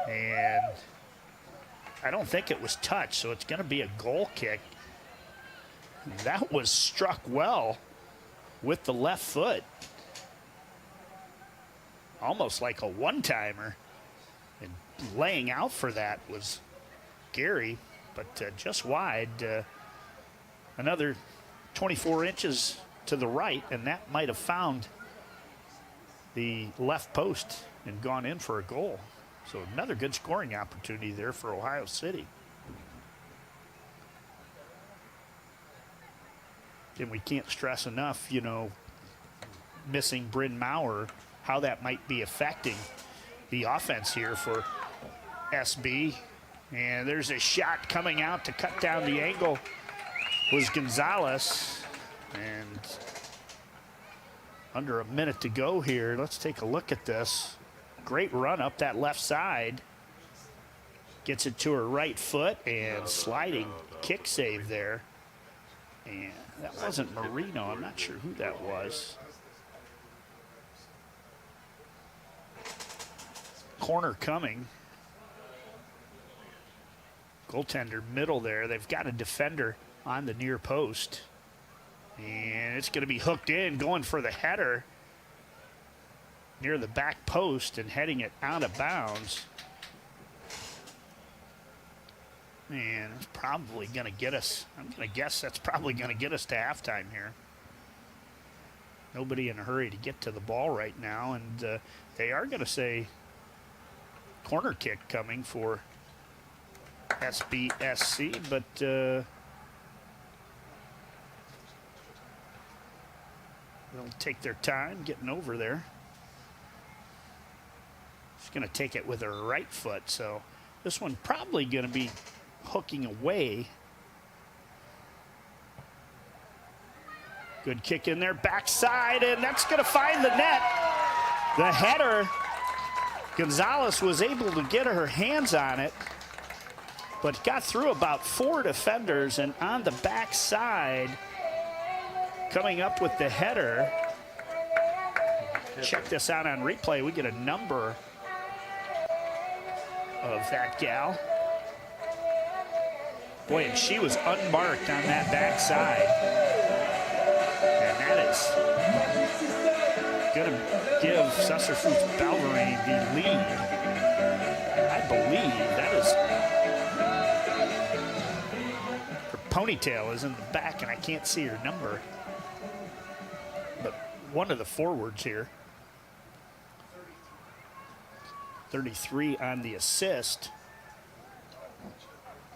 And I don't think it was touched, so it's going to be a goal kick. That was struck well with the left foot. Almost like a one-timer. And laying out for that was Gary, but just wide. Another 24 inches to the right, and that might have found the left post and gone in for a goal. So another good scoring opportunity there for Ohio City. And we can't stress enough, you know, missing Brynn Mowrer, how that might be affecting the offense here for SB. And there's a shot coming out to cut down the angle. Was Gonzalez. And under a minute to go here. Let's take a look at this. Great run up that left side. Gets it to her right foot and sliding kick save there. And that wasn't Marino. I'm not sure who that was. Corner coming. Goaltender middle there. They've got a defender on the near post. And it's going to be hooked in, going for the header near the back post and heading it out of bounds. And it's probably going to get us, I'm going to guess that's probably going to get us to halftime here. Nobody in a hurry to get to the ball right now, and they are going to say corner kick coming for SBSC, but they'll take their time getting over there. She's going to take it with her right foot, so this one probably going to be hooking away. Good kick in there, backside, and that's going to find the net. The header Gonzalez was able to get her hands on it, but got through about 4 defenders, and on the backside, coming up with the header. Check this out on replay. We get a number of that gal. Boy, and she was unmarked on that backside. And that is going to give Süsserfuss Ballverein the lead. I believe that is... Her ponytail is in the back, and I can't see her number. But one of the forwards here. 33 on the assist.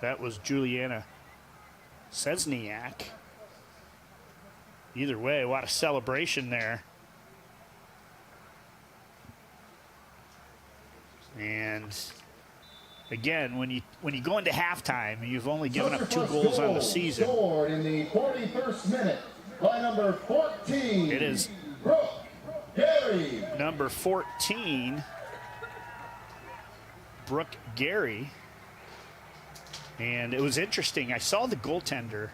That was Juliana Sesniak. Either way, what a celebration there. And again, when you go into halftime, you've only given up 2 goals on the season. Scored in the 41st minute by number 14. It is Gary. number 14, Brooke Gary. And it was interesting. I saw the goaltender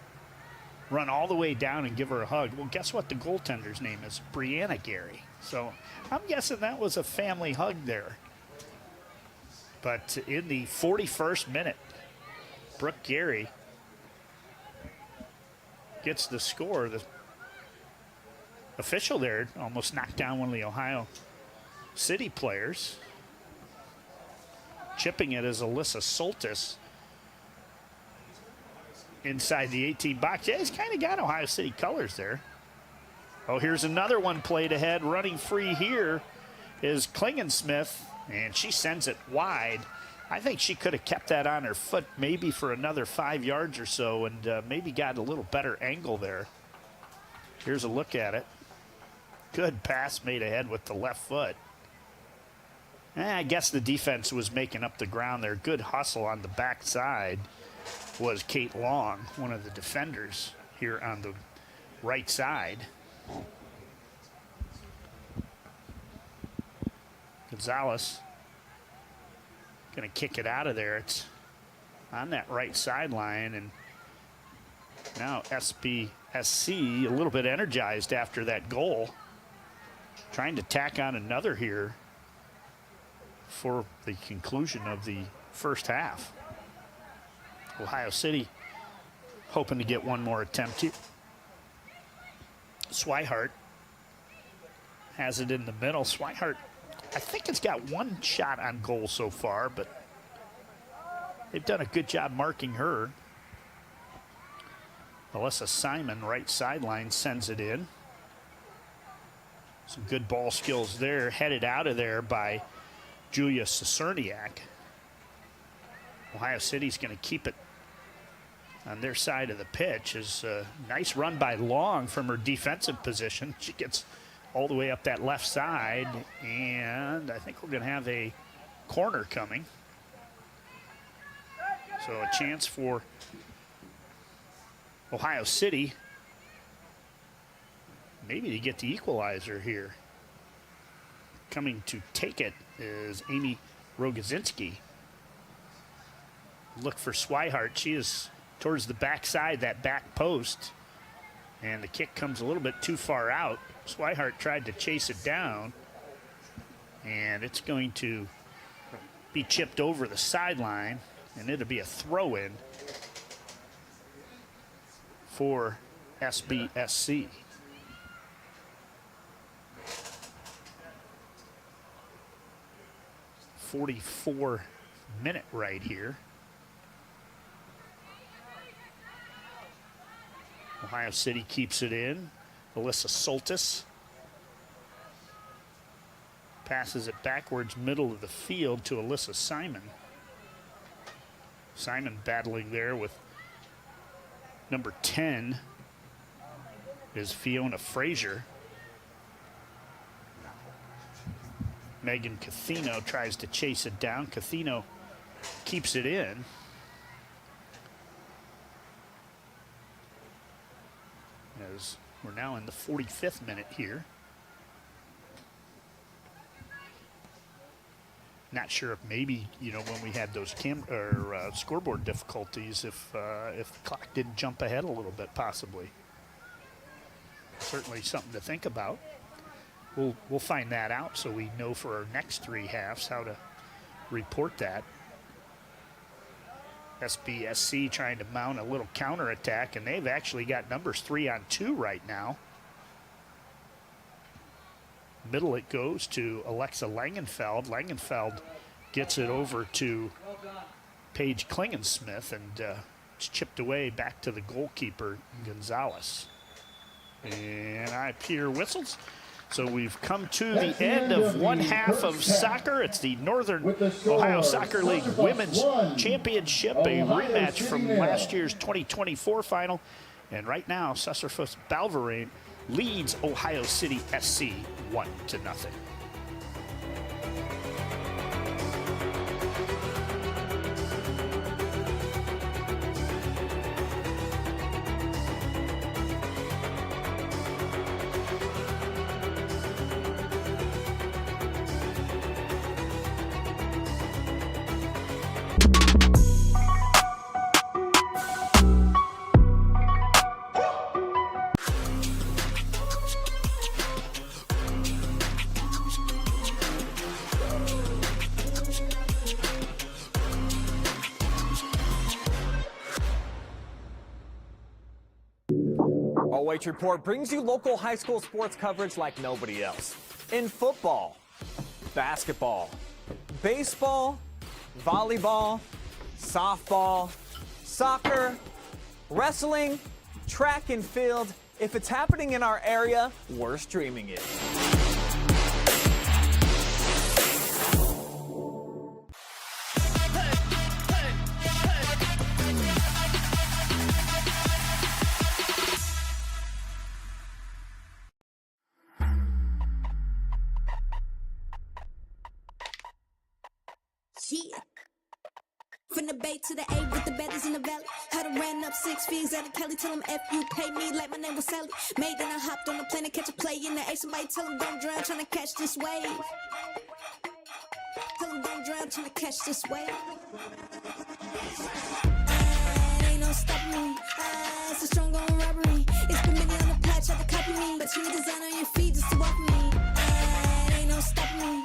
run all the way down and give her a hug. Well, guess what the goaltender's name is? Brianna Gary. So I'm guessing that was a family hug there. But in the 41st minute, Brooke Gary gets the score. The official there almost knocked down one of the Ohio City players. Chipping it is Alyssa Soltis inside the 18 box. Yeah, he's kind of got Ohio City colors there. Oh, here's another one played ahead. Running free here is Klingensmith, and she sends it wide. I think she could have kept that on her foot maybe for another 5 yards or so, and maybe got a little better angle there. Here's a look at it. Good pass made ahead with the left foot. I guess the defense was making up the ground there. Good hustle on the backside was Kate Long, one of the defenders here on the right side. Gonzalez going to kick it out of there. It's on that right sideline, and now SBSC a little bit energized after that goal. Trying to tack on another here for the conclusion of the first half. Ohio City hoping to get one more attempt here. Swihart has it in the middle. Swihart, I think it's got 1 shot on goal so far, but they've done a good job marking her. Alyssa Simon, right sideline, sends it in. Some good ball skills there, headed out of there by Julia Cicerniak. Ohio City's going to keep it on their side of the pitch. Is a nice run by Long from her defensive position. She gets all the way up that left side, and I think we're going to have a corner coming. So a chance for Ohio City maybe to get the equalizer here. Coming to take it is Amy Rogozinski. Look for Swihart. She is towards the backside, that back post. And the kick comes a little bit too far out. Swihart tried to chase it down. And it's going to be chipped over the sideline. And it'll be a throw-in for SBSC. .44-minute right here. Ohio City keeps it in. Alyssa Soltis passes it backwards, middle of the field to Alyssa Simon. Simon battling there with number 10 is Fiona Frazier. Megan Cathino tries to chase it down. Cathino keeps it in. As we're now in the 45th minute here. Not sure if maybe, when we had those scoreboard difficulties, if the clock didn't jump ahead a little bit, possibly. Certainly something to think about. We'll find that out so we know for our next 3 halves how to report that. SBSC trying to mount a little counterattack, and they've actually got numbers 3-on-2 right now. Middle it goes to Alexa Langenfeld. Langenfeld gets it over to Paige Klingensmith, and it's chipped away back to the goalkeeper, Gonzalez. And I hear whistles. So we've come to the end of one half of soccer. It's the Northern Ohio Soccer League Women's Championship, a rematch from last year's 2024 final. And right now, Süsserfuss Ballverein leads Ohio City SC 1-0. OH Report brings you local high school sports coverage like nobody else. In football, basketball, baseball, volleyball, softball, soccer, wrestling, track and field. If it's happening in our area, we're streaming it. From the Bay to the A with the betters in the valley. Had to ran up 6 figures out of Cali. Tell them F you pay me like my name was Sally. Made then I hopped on the plane to catch a play in the A. Somebody tell them don't drown trying to catch this wave. Tell them don't drown trying to catch this wave. Ain't no stopping me. It's a strong on robbery. It's been many on the patch, had to copy me. But you need design on your feet just to walk me. Ain't no stopping me.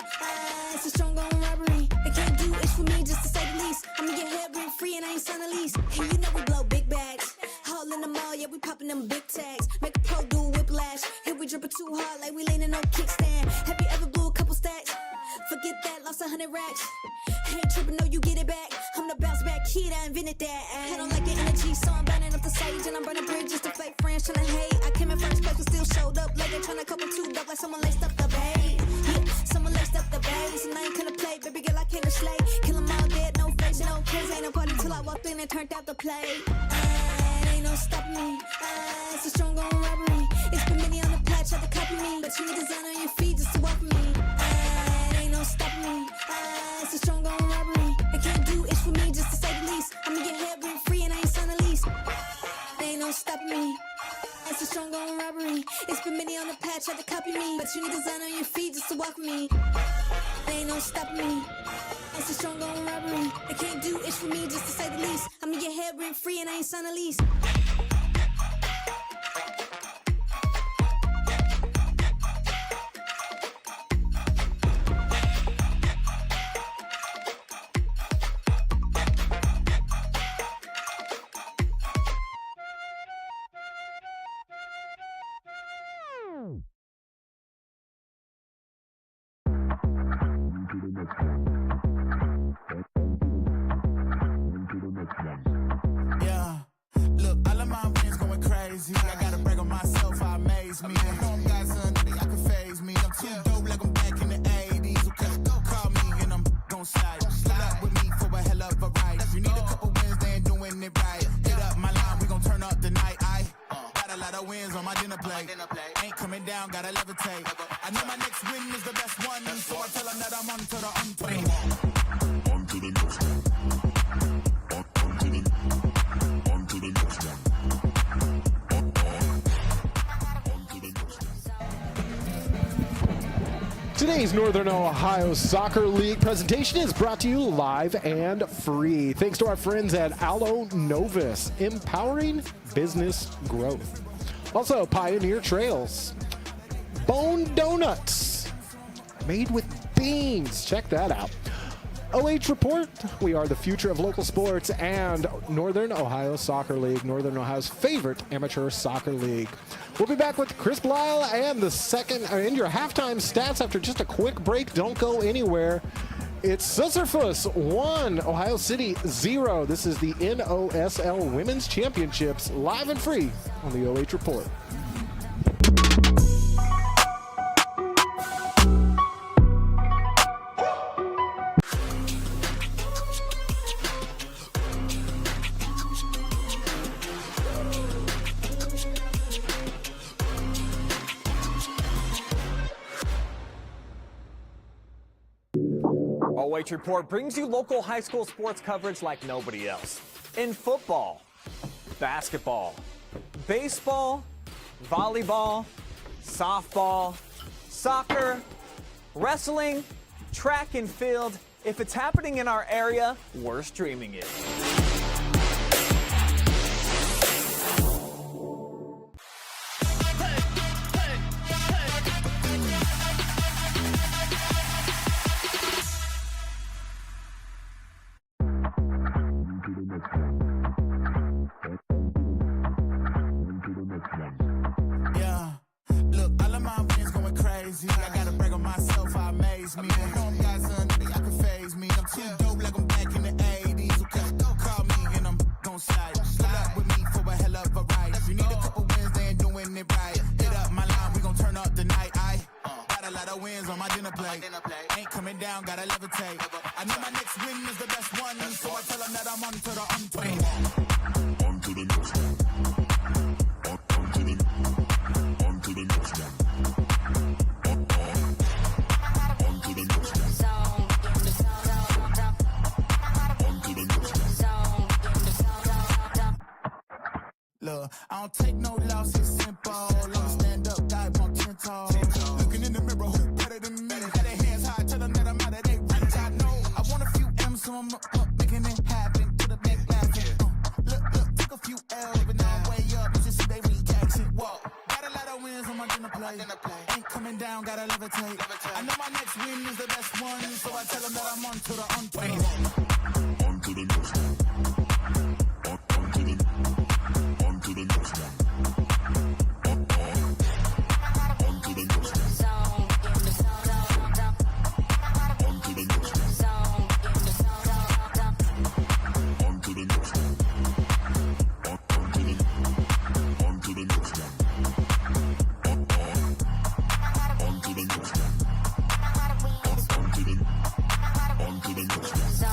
It's a strong on robbery. They can't do it for me just to say the least. I'ma get hair rent free and I ain't sign a lease. And you know we blow big bags. Haul in the mall, yeah, we popping them big tags. Make a pro do whiplash. Here we dripping too hard like we leaning on kickstand. Have you ever blew a couple stacks? Forget that, lost 100 racks. Ain't tripping, no, you get it back. I'm the bounce back kid, I invented that. I don't like your energy, so I'm burning up the sage. And I'm burning bridges to fake friends trying to hate. I came in first place, but still showed up later. Trying to couple 2 up like someone laced up the base. Yeah, someone laced up the base. And I ain't gonna play, baby girl, I came to slay. Kill 'em all dead, no face, no case. Ain't no party till I walked in and turned out the play. Ain't no stopping me. It's a strong on robbery. It's been many on the patch, had to copy me. But you need design on your feet just to walk me. Ain't no stopping me. It's a strong on robbery. They can't do it for me just to say the least. I'ma get hair rent free and I ain't sign a lease. Ain't no stopping me. It's a strong on robbery. It's been many on the patch, had to copy me. But you need design on your feet just to walk me. Ain't no stopping me. It's a strong on robbery. They can't do it for me just to say the least. I'ma get hair rent free and I ain't sign a lease. Yeah, look, all of my friends going crazy. I gotta brag on myself, I amaze me. The home guys under I can phase me. I'm too dope like I'm back in the 80s. Okay, call me and I'm gon' slide. Pull up with me for a hell of a ride. You need a couple wins, they ain't doing it right. Hit up my line, we gon' turn up the night. I got a lot of wins on my dinner plate. Ain't coming down, gotta levitate. I know my next win is the best one, so I tell them that I'm on to the unplayed. On to the next one. On to the next one. On to the next one. Today's Northern Ohio Soccer League presentation is brought to you live and free. Thanks to our friends at Aloe Novus, empowering business growth. Also, Pioneer Trails, Bone Donuts, made with beans. Check that out. OH Report, we are the future of local sports, and Northern Ohio Soccer League, Northern Ohio's favorite amateur soccer league. We'll be back with Chris Blyle and your halftime stats after just a quick break. Don't go anywhere. It's Süsserfuss 1, Ohio City 0. This is the NOSL Women's Championships, live and free on the OH Report. OH Report brings you local high school sports coverage like nobody else. In football, basketball, baseball, volleyball, softball, soccer, wrestling, track and field. If it's happening in our area, we're streaming it. Yeah, look, all of my wins going crazy. I gotta brag on myself, I amaze me. I know I'm got something that I can phase me. I'm too dope like I'm back in the 80s. Okay, go call me and I'm gon' slide. Pull up with me for a hell of a ride. You need a couple wins, they ain't doing it right. Hit up my line, we gon' turn up the night. I got a lot of wins on my dinner plate. Ain't coming down, gotta levitate. I know my next win is the best one, so I tell them that I'm on to the unplayed. On to the next one. On to the next one. On to the next one. On to the next one. Look, I don't take no loss, it's simple. I'ma stand up, dive on 10 toes. Looking in the mirror, who better than me? Got their hands high, tell them that I'm out of their reach. I know I want a few M's, so I'm up, making it happen. To the back laughing. Look, took a few L's, but now I'm way up. You just see they reaction. Whoa, got a lot of wins on my dinner plate. Ain't coming down, gotta levitate. I know my next win is the best one, so I tell them that I'm on to the unplayed. On to the next one. On to the next one. On to the next one. On to the next one. On to the next one. On to the next one. On to the next one. On to the next one.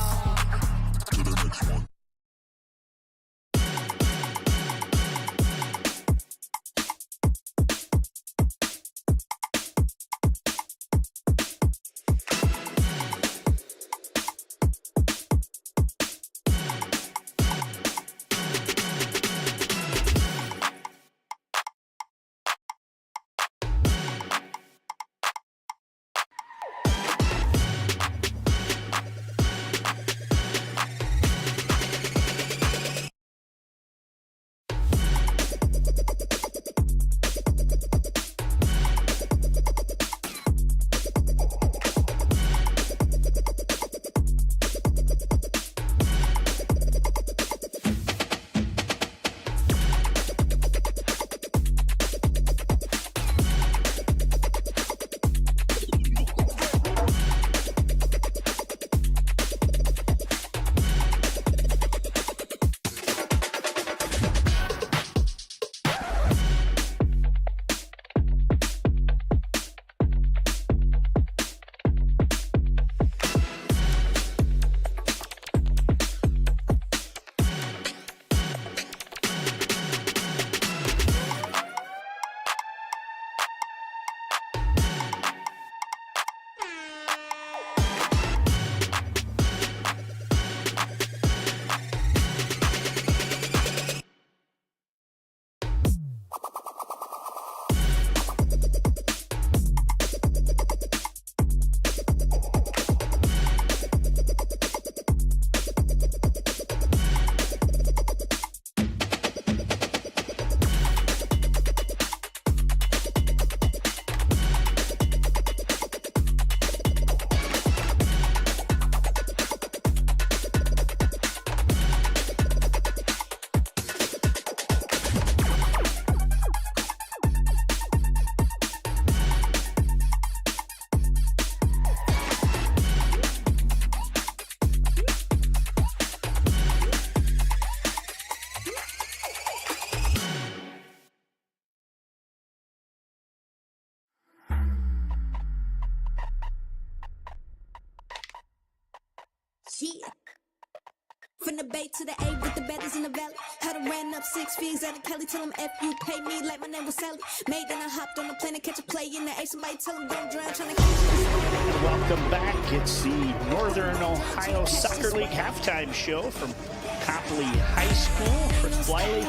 Yeah. From the Bay to the A with the baddies in the valley. Had to ran up 6 figs out of Cali. Tell them F you pay me like my name was Sally. Made then I hopped on the plane to catch a play in the A. Somebody tell them don't drown trying to catch me. Welcome back. It's the Northern Ohio Soccer League halftime show from Copley High School. Chris Bliley,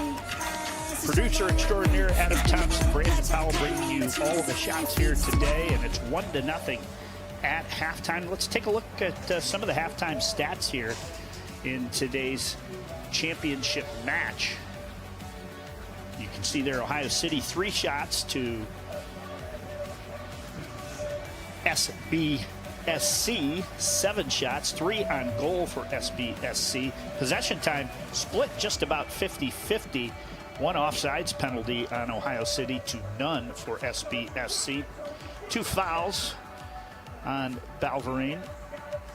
producer extraordinaire Adam Thompson, Brandon Powell bringing you all of the shots here today, and it's 1-0 at halftime. Let's take a look at some of the halftime stats here in today's championship match. You can see there Ohio City 3 shots to SBSC, 7 shots, 3 on goal for SBSC. Possession time split just about 50-50. 1 offsides penalty on Ohio City to none for SBSC. 2 fouls on Ballverein.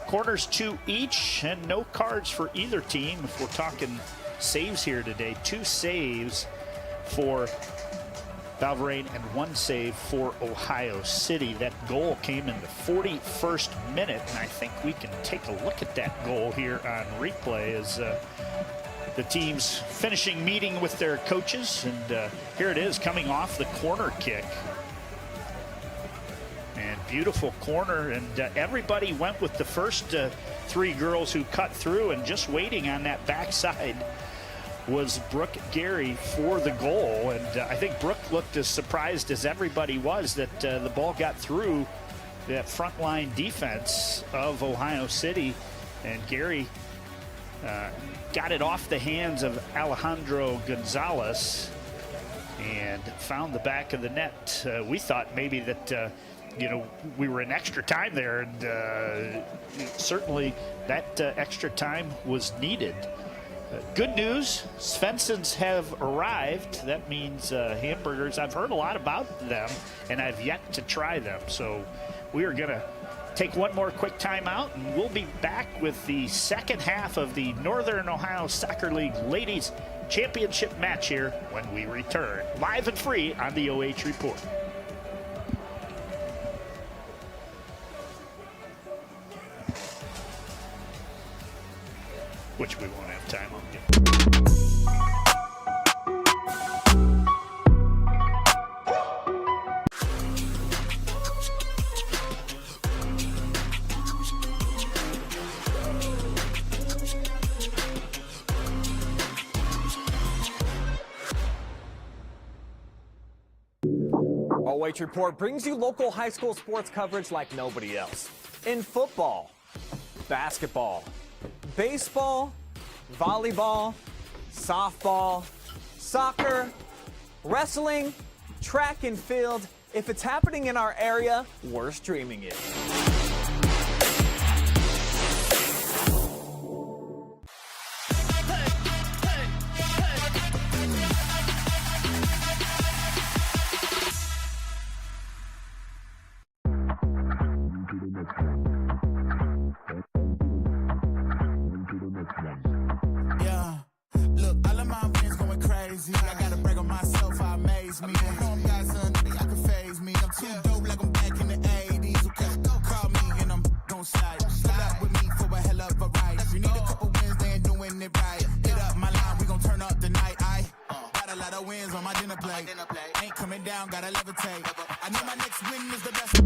Corners 2 each, and no cards for either team. If we're talking saves here today, 2 saves for Ballverein and 1 save for Ohio City. That goal came in the 41st minute, and I think we can take a look at that goal here on replay as the team's finishing meeting with their coaches. And here it is coming off the corner kick. And beautiful corner, and everybody went with the first 3 girls who cut through, and just waiting on that backside was Brooke Gary for the goal. And I think Brooke looked as surprised as everybody was that the ball got through that frontline defense of Ohio City, and Gary got it off the hands of Alejandro Gonzalez and found the back of the net. We thought maybe that we were in extra time there, and certainly that extra time was needed. Good news, Svenssons have arrived. That means hamburgers. I've heard a lot about them, and I've yet to try them. So we are going to take one more quick timeout, and we'll be back with the second half of the Northern Ohio Soccer League Ladies Championship match here when we return. Live and free on the OH Report. Which we won't have time on. OH Report brings you local high school sports coverage like nobody else. In football, basketball, baseball, volleyball, softball, soccer, wrestling, track and field. If it's happening in our area, we're streaming it. Ain't coming down, gotta levitate. I know my next win is the best.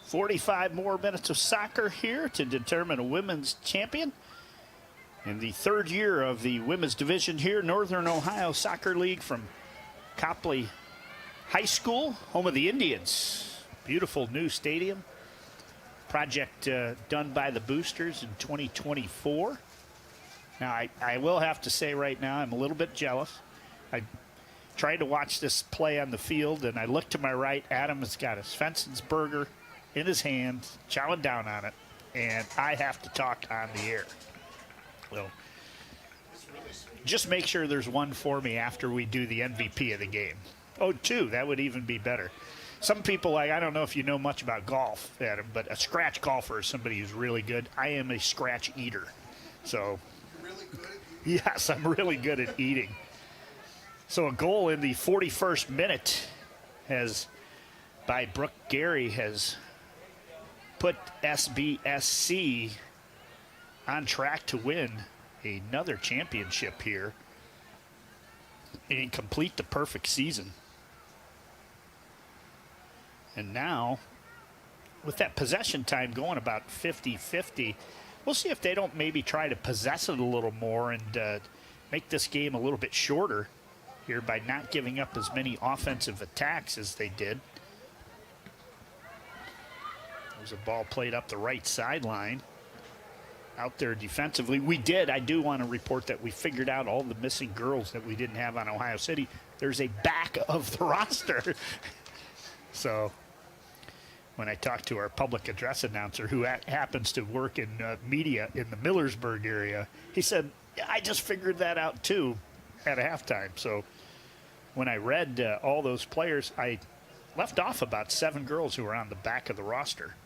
45 more minutes of soccer here to determine a women's champion. In the 3rd year of the women's division here, Northern Ohio Soccer League from Copley High School, home of the Indians. Beautiful new stadium. Project done by the Boosters in 2024. Now, I will have to say right now, I'm a little bit jealous. I tried to watch this play on the field, and I looked to my right. Adam has got a Svensson's burger in his hand, chowing down on it, and I have to talk on the air. Well, just make sure there's one for me after we do the MVP of the game. Oh, 2, that would even be better. Some people, I don't know if you know much about golf, Adam, but a scratch golfer is somebody who's really good. I am a scratch eater. So, You're really good at yes, I'm really good at eating. So a goal in the 41st minute by Brooke Gary has put SBSC on track to win another championship here and complete the perfect season. And now, with that possession time going about 50-50, we'll see if they don't maybe try to possess it a little more and make this game a little bit shorter here by not giving up as many offensive attacks as they did. There's a ball played up the right sideline. Out there defensively. I do want to report that we figured out all the missing girls that we didn't have on Ohio City. There's a back of the roster. So when I talked to our public address announcer, who happens to work in media in the Millersburg area, he said, I just figured that out too at halftime. So when I read all those players, I left off about 7 girls who were on the back of the roster.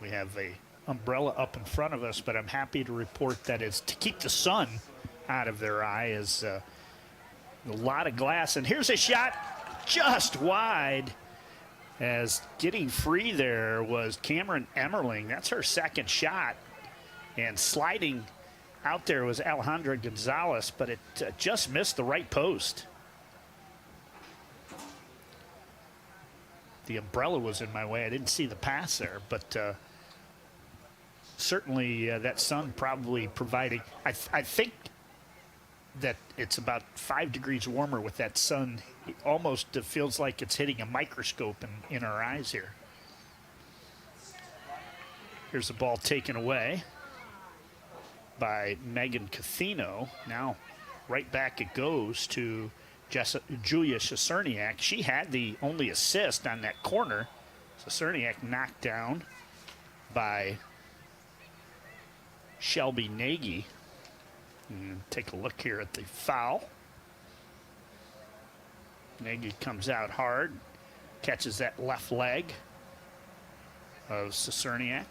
We have a umbrella up in front of us, but I'm happy to report that it's to keep the sun out of their eye. Is a lot of glass. And here's a shot just wide, as getting free there was Cameron Emmerling. That's her second shot. And sliding out there was Alejandra Gonzalez, but it just missed the right post. The umbrella was in my way. I didn't see the pass there, but certainly that sun probably providing. I think that it's about 5 degrees warmer with that sun. It almost feels like it's hitting a microscope in our eyes here. Here's the ball taken away by Megan Cathino. Now right back it goes to Julia Shuserniak. She had the only assist on that corner. Shuserniak knocked down by Shelby Nagy. And take a look here at the foul. Nagy comes out hard, catches that left leg of Shuserniak.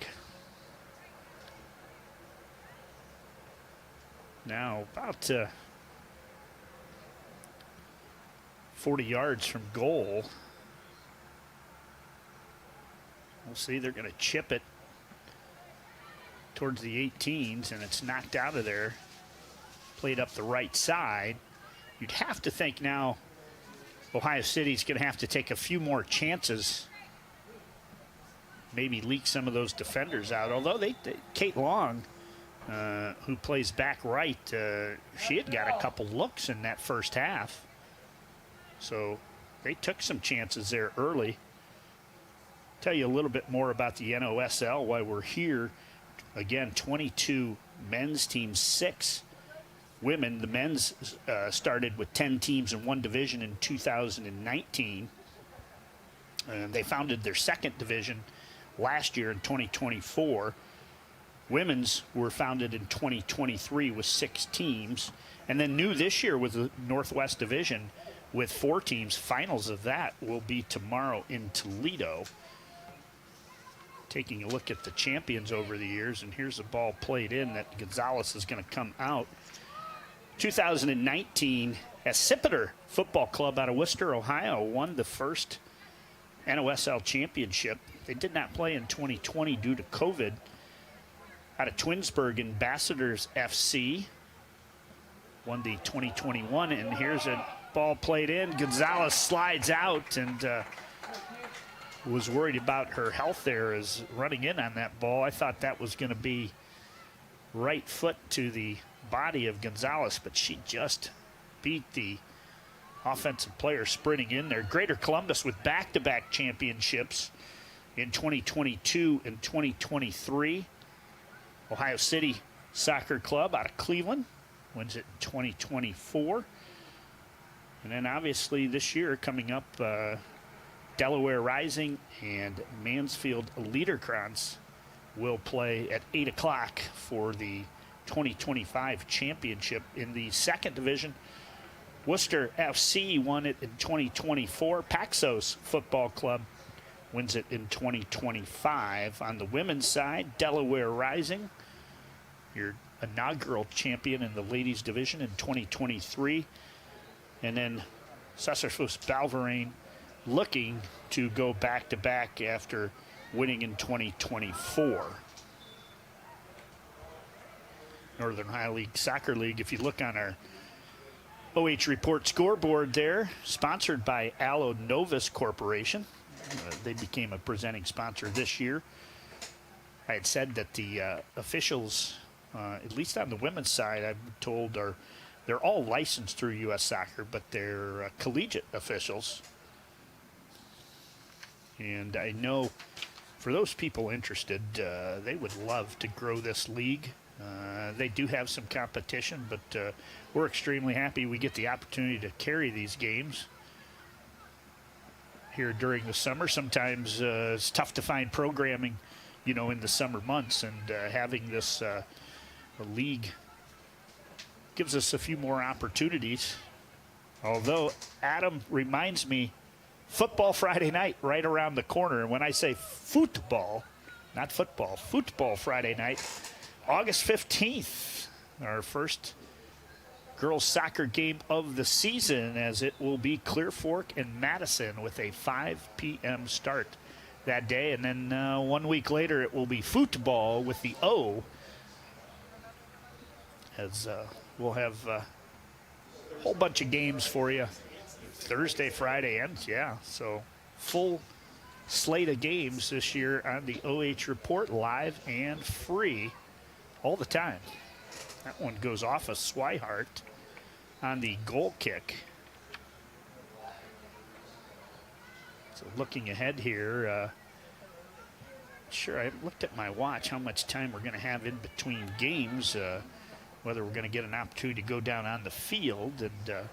Now about 40 yards from goal. We'll see, they're going to chip it towards the 18s, and it's knocked out of there. Played up the right side. You'd have to think now Ohio City's going to have to take a few more chances. Maybe leak some of those defenders out. Although Kate Long, who plays back right, she had got a couple looks in that first half. So they took some chances there early. Tell you a little bit more about the NOSL while we're here. Again, 22 men's teams, 6 women. The men's started with 10 teams in one division in 2019. And they founded their second division last year in 2024. Women's were founded in 2023 with 6 teams. And then new this year with the Northwest Division with 4 teams. Finals of that will be tomorrow in Toledo. Taking a look at the champions over the years, and here's a ball played in that Gonzalez is going to come out. 2019, Accipiter Football Club out of Worcester, Ohio, won the first NOSL championship. They did not play in 2020 due to COVID. Out of Twinsburg, Ambassadors FC won the 2021, and here's a ball played in. Gonzalez slides out and was worried about her health there as running in on that ball. I thought that was going to be right foot to the body of Gonzalez, but she just beat the offensive player sprinting in there. Greater Columbus with back-to-back championships in 2022 and 2023. Ohio City Soccer Club out of Cleveland wins it in 2024. And then obviously this year coming up, Delaware Rising and Mansfield Liederkranz will play at 8 o'clock for the 2025 championship in the second division. Worcester FC won it in 2024. Paxos Football Club wins it in 2025. On the women's side, Delaware Rising, your inaugural champion in the ladies division in 2023. And then Süsserfuss Ballverein looking to go back-to-back after winning in 2024. Northern Ohio League Soccer League, if you look on our OH Report scoreboard there, sponsored by Allo Novus Corporation. They became a presenting sponsor this year. I had said that the officials, at least on the women's side, I'm told, they're all licensed through U.S. Soccer, but they're collegiate officials. And I know for those people interested, they would love to grow this league. They do have some competition, but we're extremely happy we get the opportunity to carry these games here during the summer. Sometimes it's tough to find programming, in the summer months, and having this league gives us a few more opportunities. Although Adam reminds me, football Friday night right around the corner. And when I say football, not football, football Friday night, August 15th, our first girls soccer game of the season, as it will be Clear Fork and Madison with a 5 p.m. start that day. And then 1 week later, it will be football with the O, as we'll have a whole bunch of games for you Thursday, Friday, and so full slate of games this year on the OH Report, live and free all the time. That one goes off of Swihart on the goal kick. So looking ahead here, sure, I looked at my watch how much time we're going to have in between games, whether we're going to get an opportunity to go down on the field, and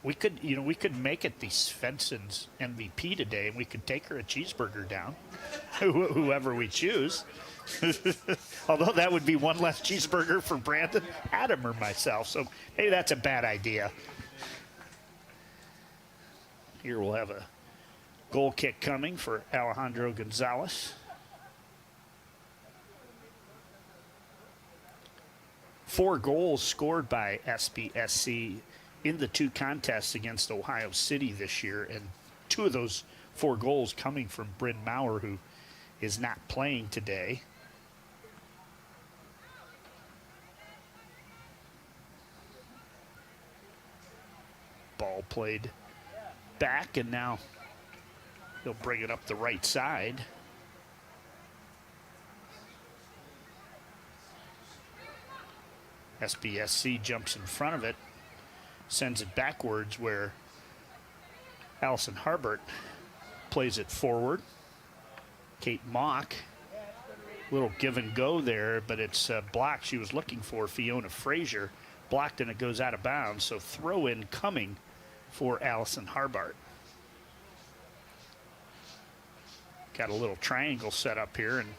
we could make it the Svensson's MVP today, and we could take her a cheeseburger down, whoever we choose. Although that would be one less cheeseburger for Brandon, Adam, or myself. So maybe that's a bad idea. Here we'll have a goal kick coming for Alejandro Gonzalez. Four goals scored by SBSC in the two contests against Ohio City this year, and two of those 4 goals coming from Brynn Mowrer, who is not playing today. Ball played back, and now they'll bring it up the right side. SBSC jumps in front of it, sends it backwards, where Allison Harbert plays it forward. Kate Mock, little give and go there, but it's blocked. She was looking for Fiona Frazier, blocked, and it goes out of bounds. So throw in coming for Allison Harbart. Got a little triangle set up here, and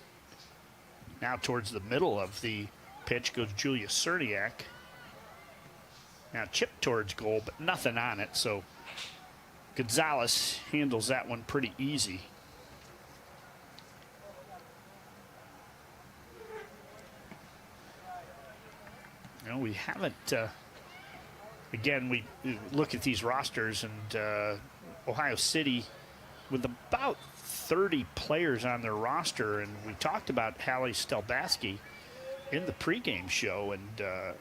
now towards the middle of the pitch goes Julia Cerniak. Now chipped towards goal, but nothing on it, so Gonzalez handles that one pretty easy. We haven't, again, we look at these rosters, and Ohio City with about 30 players on their roster, and we talked about Halle Stelbasky in the pregame show, and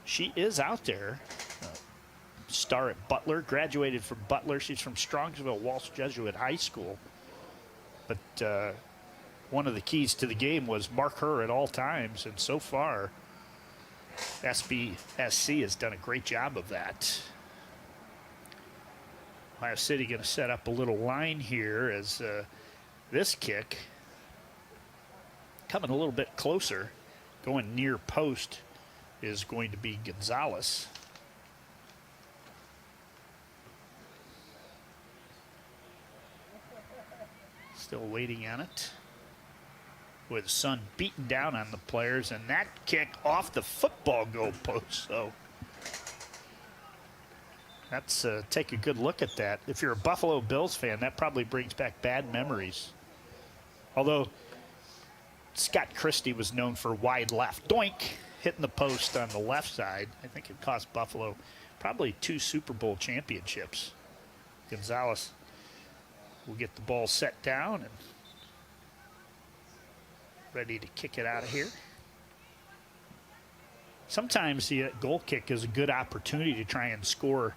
she is out there. Star at Butler, graduated from Butler. She's from Strongsville Walsh Jesuit High School. But one of the keys to the game was mark her at all times, and so far SBSC has done a great job of that. Ohio City going to set up a little line here as this kick coming a little bit closer, going near post, is going to be Gonzalez. Still waiting on it, with Sun beaten down on the players, and that kick off the football goal post. So let's take a good look at that. If you're a Buffalo Bills fan, that probably brings back bad memories. Although Scott Christie was known for wide left. Doink, hitting the post on the left side. I think it cost Buffalo probably 2 Super Bowl championships. Gonzalez will get the ball set down and ready to kick it out of here. Sometimes the goal kick is a good opportunity to try and score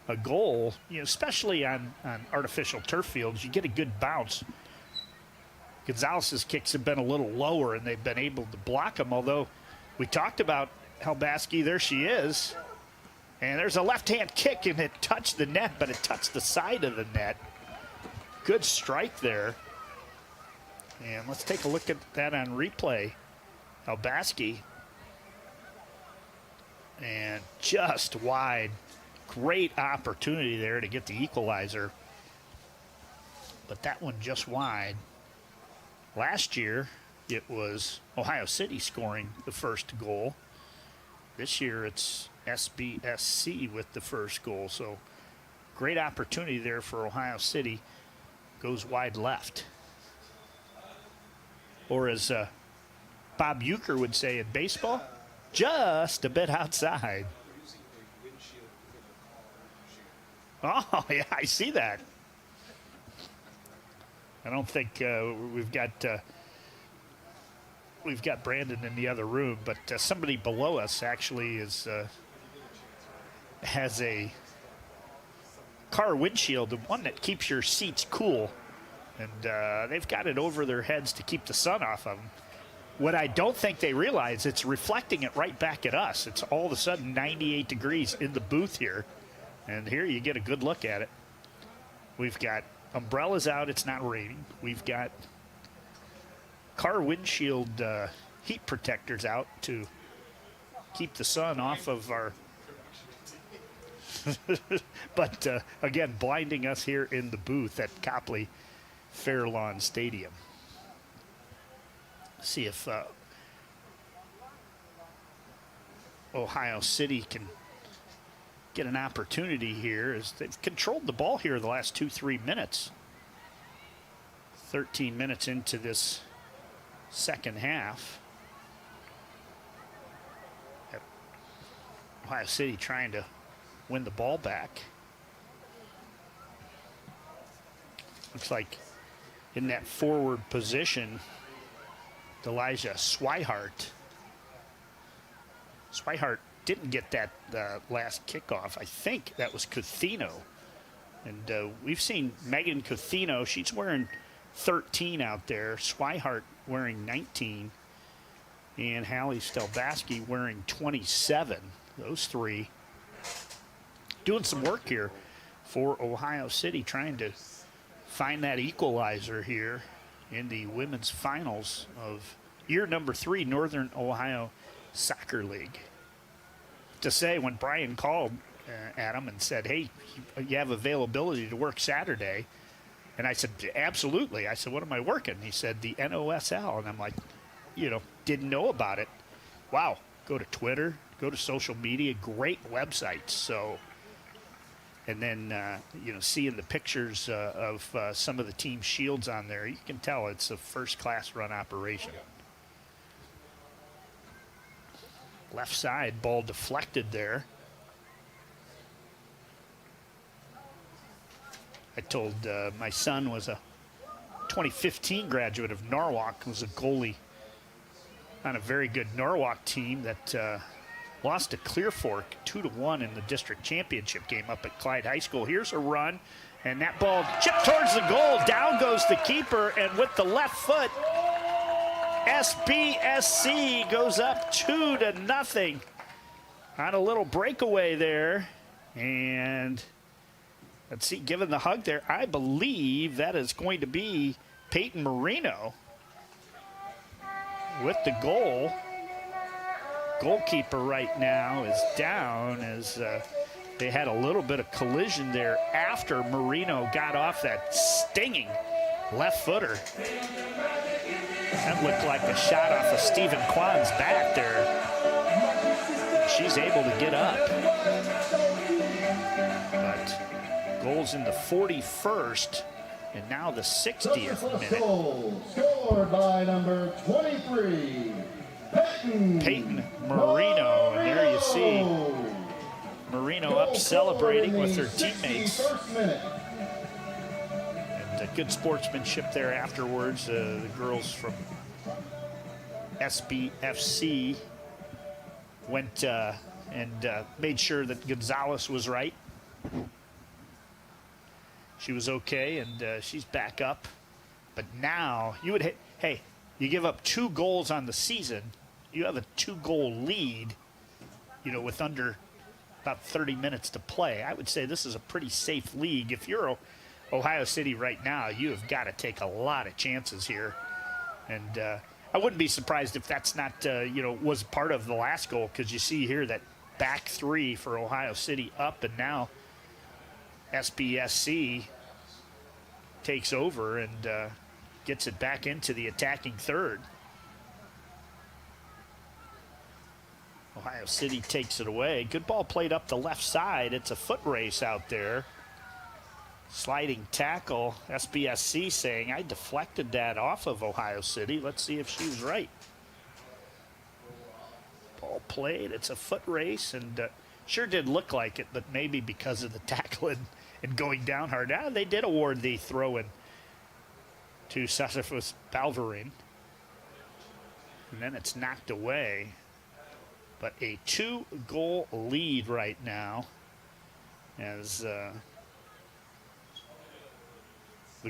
a goal, especially on artificial turf fields. You get a good bounce. Gonzalez's kicks have been a little lower, and they've been able to block them, although we talked about Stelbasky. There she is. And there's a left-hand kick, and it touched the net, but it touched the side of the net. Good strike there. And let's take a look at that on replay. Stelbasky. And just wide. Great opportunity there to get the equalizer. But that one just wide. Last year, it was Ohio City scoring the first goal. This year, it's SBSC with the first goal. So great opportunity there for Ohio City. Goes wide left. Or as Bob Uecker would say in baseball, just a bit outside. Oh, yeah, I see that. I don't think we've got Brandon in the other room, but somebody below us actually has a car windshield, the one that keeps your seats cool, and they've got it over their heads to keep the sun off of them. What I don't think they realize, it's reflecting it right back at us. It's all of a sudden 98 degrees in the booth here, and here you get a good look at it. We've got umbrellas out, it's not raining. We've got car windshield heat protectors out to keep the sun off of our but again, blinding us here in the booth at Copley Fairlawn Stadium. See if Ohio City can get an opportunity here, as they've controlled the ball here the last 2-3 minutes. 13 minutes into this second half. Ohio City trying to win the ball back. Looks like in that forward position, Elijah Swihart. Swihart didn't get that last kickoff. I think that was Coutinho. And we've seen Megan Coutinho. She's wearing 13 out there. Swihart wearing 19. And Halle Stelbasky wearing 27. Those three doing some work here for Ohio City, trying to find that equalizer here in the women's finals of year number 3 Northern Ohio Soccer League. To say, when Brian called Adam and said, hey, you have availability to work Saturday, and I said, absolutely. I said, what am I working? He said, the NOSL. And I'm like, didn't know about it. Wow. Go to Twitter, go to social media, great websites. So, and then, seeing the pictures of some of the team shields on there, you can tell it's a first-class run operation. Left side, ball deflected there. I told my son was a 2015 graduate of Norwalk, was a goalie on a very good Norwalk team that lost to Clear Fork 2-1 in the district championship game up at Clyde High School. Here's a run, and that ball chipped towards the goal. Down goes the keeper, and with the left foot, SBSC goes up 2-0 on a little breakaway there. And let's see, given the hug there, I believe that is going to be Paityn Marino with the goal. Goalkeeper right now is down, as they had a little bit of collision there after Marino got off that stinging left footer. That looked like a shot off of Stephen Kwan's back there. She's able to get up. But goals in the 41st And now the 60th First minute. goal scored by number 23, Paityn Marino. And there you see Marino up celebrating with her teammates. And good sportsmanship there afterwards. The girls from SFBV went and made sure that Gonzalez was right. She was okay, and she's back up. But now, you would, hey, you give up 2 goals on the season. You have a 2-goal lead, you know, with under about 30 minutes to play. I would say this is a pretty safe league. If you're Ohio City right now, you have got to take a lot of chances here. And I wouldn't be surprised if that's not, you know, was part of the last goal, because you see here that back 3 for Ohio City up, and now SBSC takes over and gets it back into the attacking third. Ohio City takes it away. Good ball played up the left side. It's a foot race out there. Sliding tackle. SBSC saying, I deflected that off of Ohio City. Let's see if she's right. Ball played. It's a foot race, and sure did look like it, but maybe because of the tackle and going down hard. Now, they did award the throw-in to Süsserfuss Ballverein. And then it's knocked away. But a 2-goal lead right now as the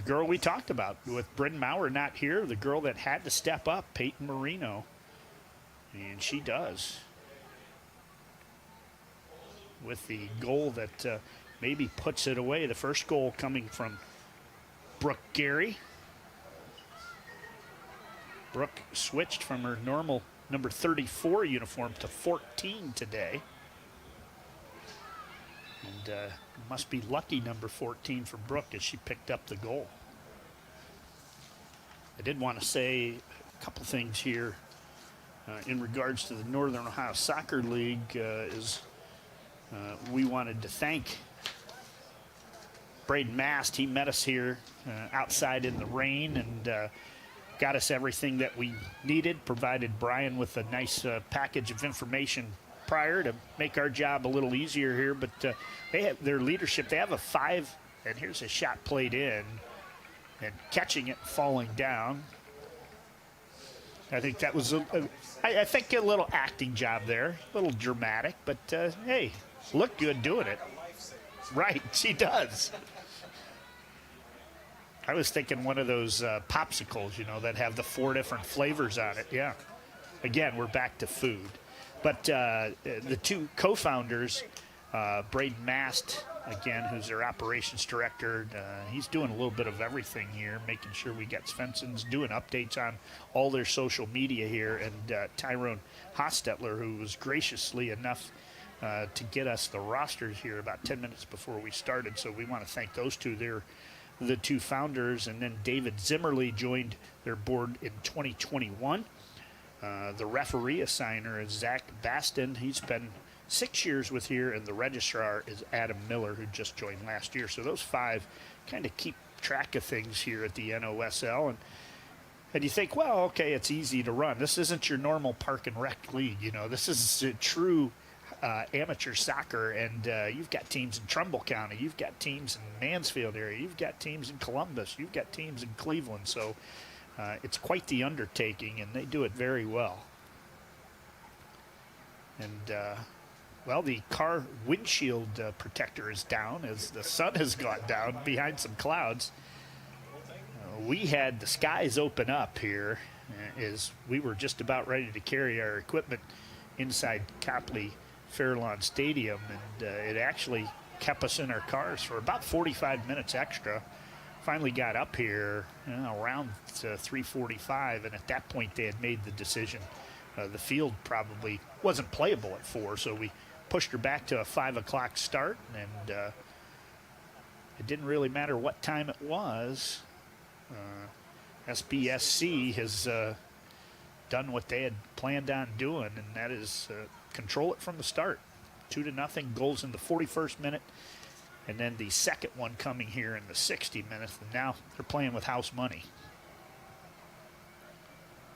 girl we talked about with Brynn Mowrer not here, the girl that had to step up, Paityn Marino. And she does. With the goal that maybe puts it away. The first goal coming from Brooke Gary. Brooke switched from her normal number 34 uniform to 14 today. And must be lucky number 14 for Brooke as she picked up the goal. I did want to say a couple things here in regards to the Northern Ohio Soccer League. We wanted to thank Braden Mast. He met us here outside in the rain and got us everything that we needed, provided Brian with a nice package of information prior to make our job a little easier here. But they have their leadership. They have a 5, and here's a shot played in and catching it, falling down. I think that was, I think, a little acting job there, a little dramatic, but hey, looked good doing it. Right, she does. I was thinking one of those popsicles, you know, that have the 4 different flavors on it. Yeah. Again, we're back to food. But the 2 co-founders, Braden Mast, again, who's their operations director, he's doing a little bit of everything here, making sure we get Svensson's, doing updates on all their social media here, and Tyrone Hostetler, who was graciously enough to get us the rosters here about 10 minutes before we started. So we want to thank those 2. They're the 2 founders, and then David Zimmerly joined their board in 2021. The referee assigner is Zach Baston. He's been 6 years with here, and the registrar is Adam Miller, who just joined last year. So those 5 kind of keep track of things here at the NOSL. And you think, well, okay, it's easy to run. This isn't your normal park and rec league. You know, this is a true amateur soccer, and you've got teams in Trumbull County, you've got teams in Mansfield area, you've got teams in Columbus, you've got teams in Cleveland. So it's quite the undertaking, and they do it very well. And well, the car windshield protector is down as the sun has gone down behind some clouds. We had the skies open up here as we were just about ready to carry our equipment inside Copley Fairlawn Stadium, and it actually kept us in our cars for about 45 minutes extra. Finally got up here around 3:45, and at that point they had made the decision. The field probably wasn't playable at 4, so we pushed her back to a 5 o'clock start, and it didn't really matter what time it was. SBSC has done what they had planned on doing, and that is control it from the start. 2-0 goals in the 41st minute, And then the second one coming here in the 60 minutes. And now they're playing with house money.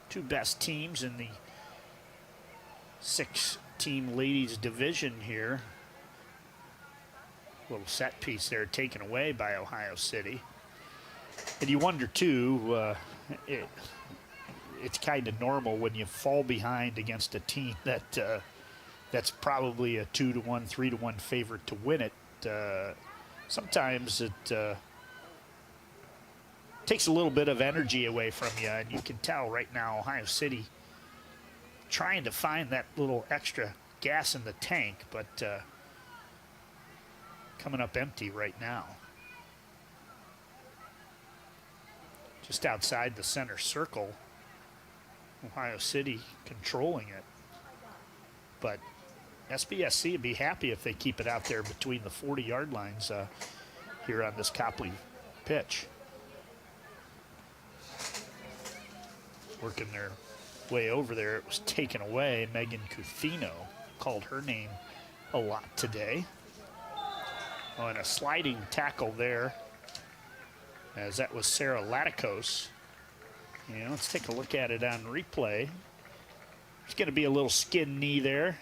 Two best teams in the 6-team ladies division here. Little set piece there taken away by Ohio City. And you wonder, too, it's kind of normal when you fall behind against a team that's probably a 2-1, 3-1 favorite to win it. Sometimes it takes a little bit of energy away from you, and you can tell right now Ohio City trying to find that little extra gas in the tank, but coming up empty right now. Just outside the center circle, Ohio City controlling it. But SBSC would be happy if they keep it out there between the 40-yard lines here on this Copley pitch. Working their way over there. It was taken away. Megan Cuthino called her name a lot today. Oh, and a sliding tackle there, as that was Sarah Latikos. Yeah, let's take a look at it on replay. There's going to be a little skin knee there.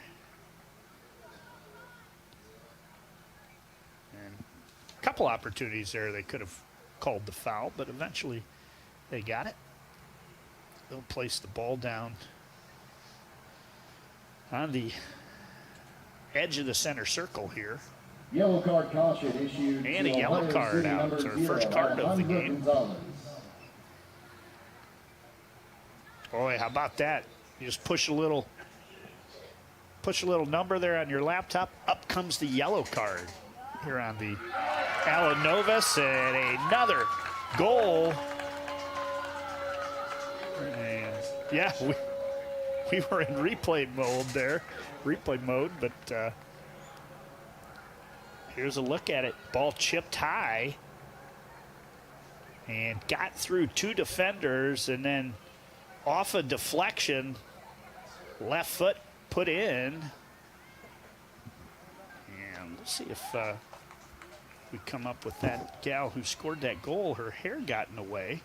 And a couple opportunities there they could have called the foul, but eventually they got it. They'll place the ball down on the edge of the center circle here. Yellow card caution issued. And a yellow card out. It's our first card of the game. Boy, how about that? You just push a little number there on your laptop. Up comes the yellow card here on the Alan Novus, and another goal. And yeah, we were in replay mode, but here's a look at it. Ball chipped high and got through two defenders, and then off a deflection, left foot put in. And we'll see if we come up with that gal who scored that goal. Her hair got in the way.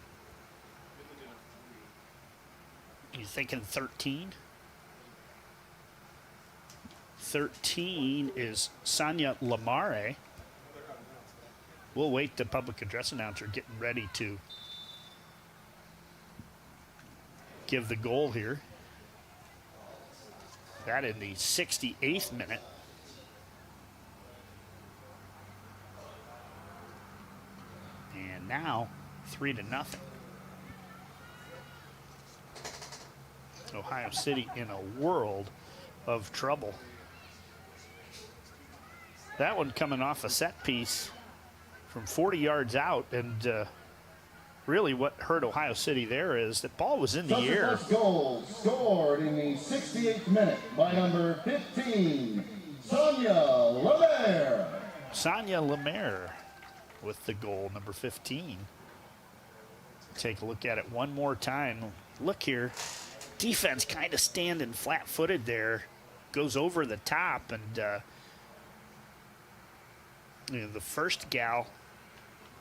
You thinking 13? 13 is Sonia Lamare. We'll wait the public address announcer getting ready to give the goal here. That in the 68th minute. And now 3-0. Ohio City in a world of trouble. That one coming off a set piece from 40 yards out, and really what hurt Ohio City there is that ball was in the air. First goal scored in the 68th minute by number 15, Sonia Lemaire. Sonia Lemaire with the goal, number 15. Take a look at it one more time. Look here. Defense kind of standing flat-footed there. Goes over the top, and you know, the first gal,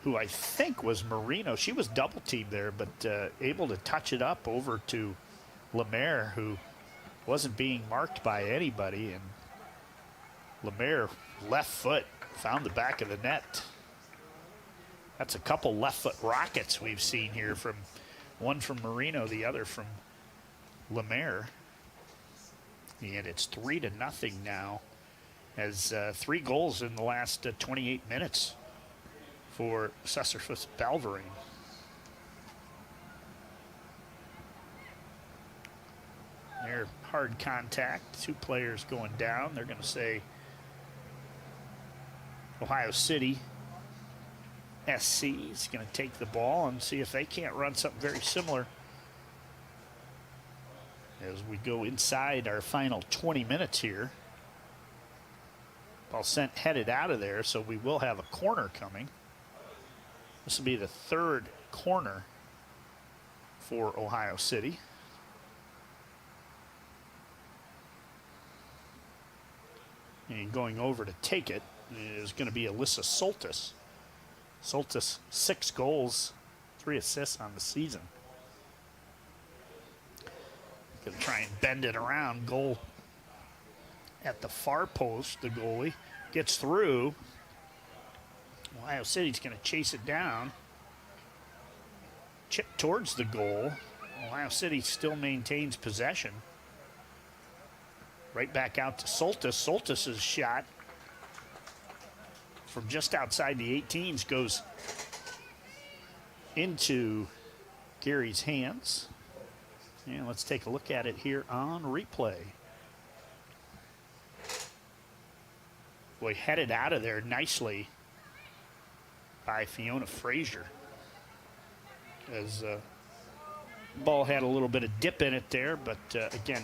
who I think was Marino, she was double-teamed there, but able to touch it up over to Lemaire, who wasn't being marked by anybody, and Lemaire, left foot, found the back of the net. That's a couple left-foot rockets we've seen here, from one from Marino, the other from Lemaire. And it's 3-0 now, as 3 goals in the last 28 minutes for Süsserfuss Ballverein. They're hard contact, 2 players going down. They're going to say Ohio City SC is going to take the ball and see if they can't run something very similar as we go inside our final 20 minutes here. Ball headed out of there, so we will have a corner coming. This will be the 3rd corner for Ohio City. And going over to take it is going to be Alyssa Soltis. Soltis, 6 goals, 3 assists on the season. Going to try and bend it around. Goal at the far post. The goalie gets through. Ohio City's going to chase it down. Chip towards the goal. Ohio City still maintains possession. Right back out to Soltis. Soltis' shot from just outside the 18s goes into Gary's hands. And let's take a look at it here on replay. Boy, headed out of there nicely by Fiona Frazier. As ball had a little bit of dip in it there, but again,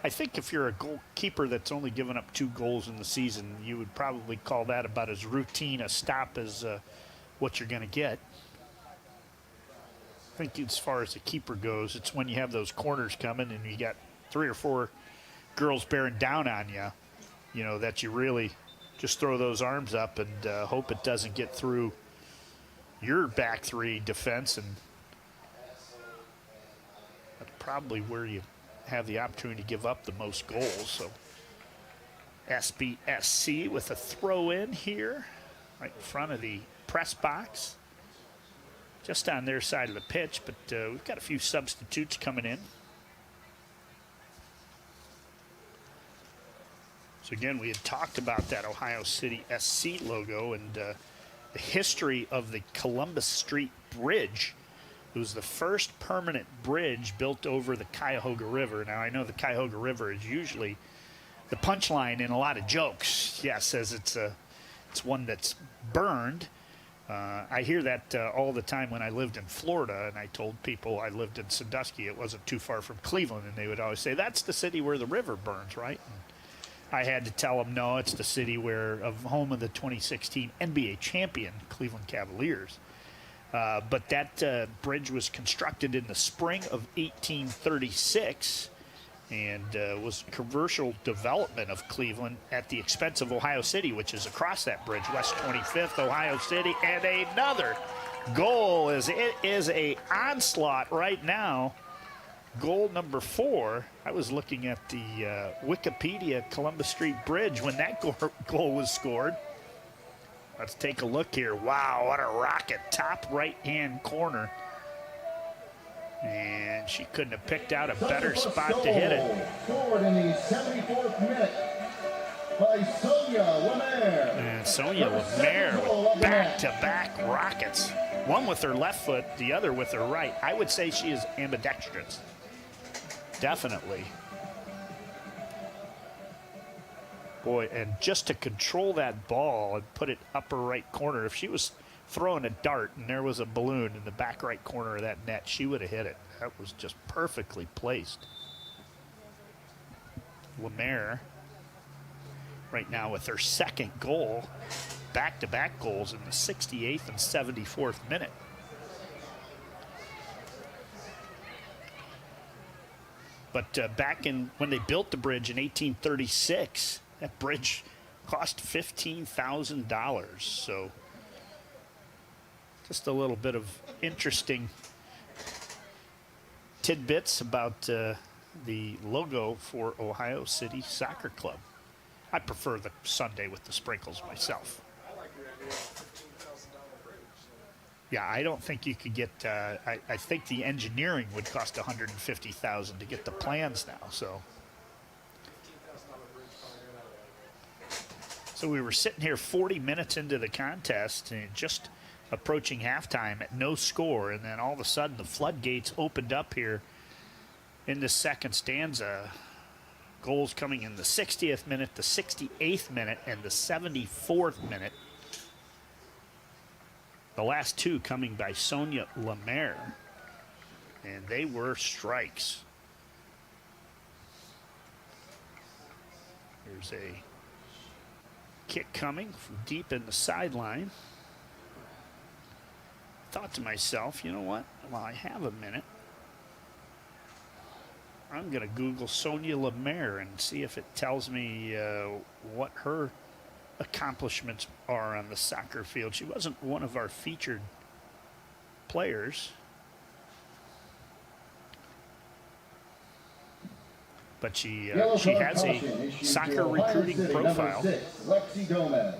I think if you're a goalkeeper that's only given up 2 goals in the season, you would probably call that about as routine a stop as what you're going to get. I think as far as the keeper goes, it's when you have those corners coming and you got 3 or 4 girls bearing down on you, you know, that you really just throw those arms up and hope it doesn't get through your back 3 defense, and that's probably where you have the opportunity to give up the most goals. So SBSC with a throw in here right in front of the press box, just on their side of the pitch, but we've got a few substitutes coming in. So again, we had talked about that Ohio City SC logo and the history of the Columbus Street Bridge. It was the first permanent bridge built over the Cuyahoga River. Now, I know the Cuyahoga River is usually the punchline in a lot of jokes. Yeah, says it's one that's burned. I hear that all the time when I lived in Florida, and I told people I lived in Sandusky. It wasn't too far from Cleveland, and they would always say, that's the city where the river burns, right? And I had to tell them, no, it's the city home of the 2016 NBA champion, Cleveland Cavaliers. But that bridge was constructed in the spring of 1836 and was a commercial development of Cleveland at the expense of Ohio City, which is across that bridge, West 25th, Ohio City, and another goal. It is a onslaught right now. Goal number 4. I was looking at the Wikipedia Columbus Street Bridge when that goal was scored. Let's take a look here. Wow, what a rocket. Top right-hand corner. And she couldn't have picked out a better spot to hit it. Scored in the 74th minute by Sonia Lemaire. And Sonia Lemaire with back-to-back rockets. One with her left foot, the other with her right. I would say she is ambidextrous. Definitely. Boy, and just to control that ball and put it upper right corner, if she was throwing a dart and there was a balloon in the back right corner of that net, she would have hit it. That was just perfectly placed. Lemaire right now with her 2nd goal, back-to-back goals in the 68th and 74th minute. But back in when they built the bridge in 1836, that bridge cost $15,000. So just a little bit of interesting tidbits about the logo for Ohio City Soccer Club. I prefer the Sunday with the sprinkles myself. I like your idea of $15,000 bridge. Yeah, I don't think you could get. I think the engineering would cost $150,000 to get the plans now. So we were sitting here 40 minutes into the contest and just approaching halftime at no score, and then all of a sudden the floodgates opened up here in the second stanza. Goals coming in the 60th minute, the 68th minute, and the 74th minute. The last 2 coming by Sonia Lemaire, and they were strikes. Here's a kick coming from deep in the sideline. Thought to myself, you know what? While I have a minute, I'm going to Google Sonia Lemaire and see if it tells me what her accomplishments are on the soccer field. She wasn't one of our featured players, but she has a soccer recruiting profile. 6, Lexi Gomez.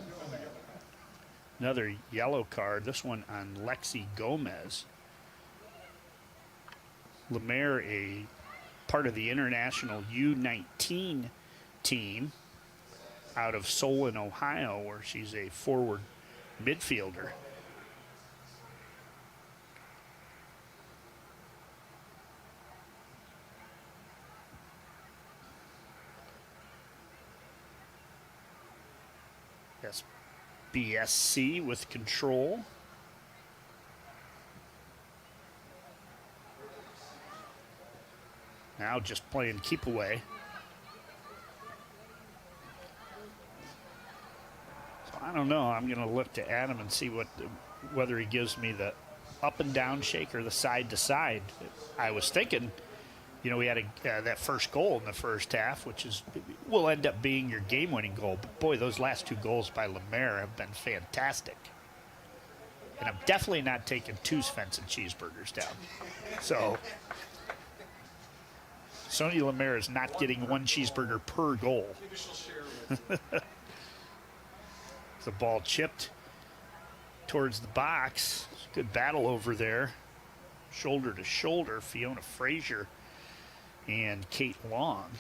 Another yellow card, this one on Lexi Gomez. Lemaire, a part of the international U19 team out of Solon, Ohio, where she's a forward midfielder. Yes, BSC with control. Now just playing keep away. So I don't know. I'm going to look to Adam and see whether he gives me the up and down shake or the side to side. I was thinking, you know, we had that first goal in the first half, which will end up being your game-winning goal. But boy, those last 2 goals by Lemaire have been fantastic. And I'm definitely not taking 2 Svensson cheeseburgers down. So Sonia Lemaire is not getting 1 cheeseburger per goal. The ball chipped towards the box. Good battle over there. Shoulder to shoulder, Fiona Frazier and Kate Long.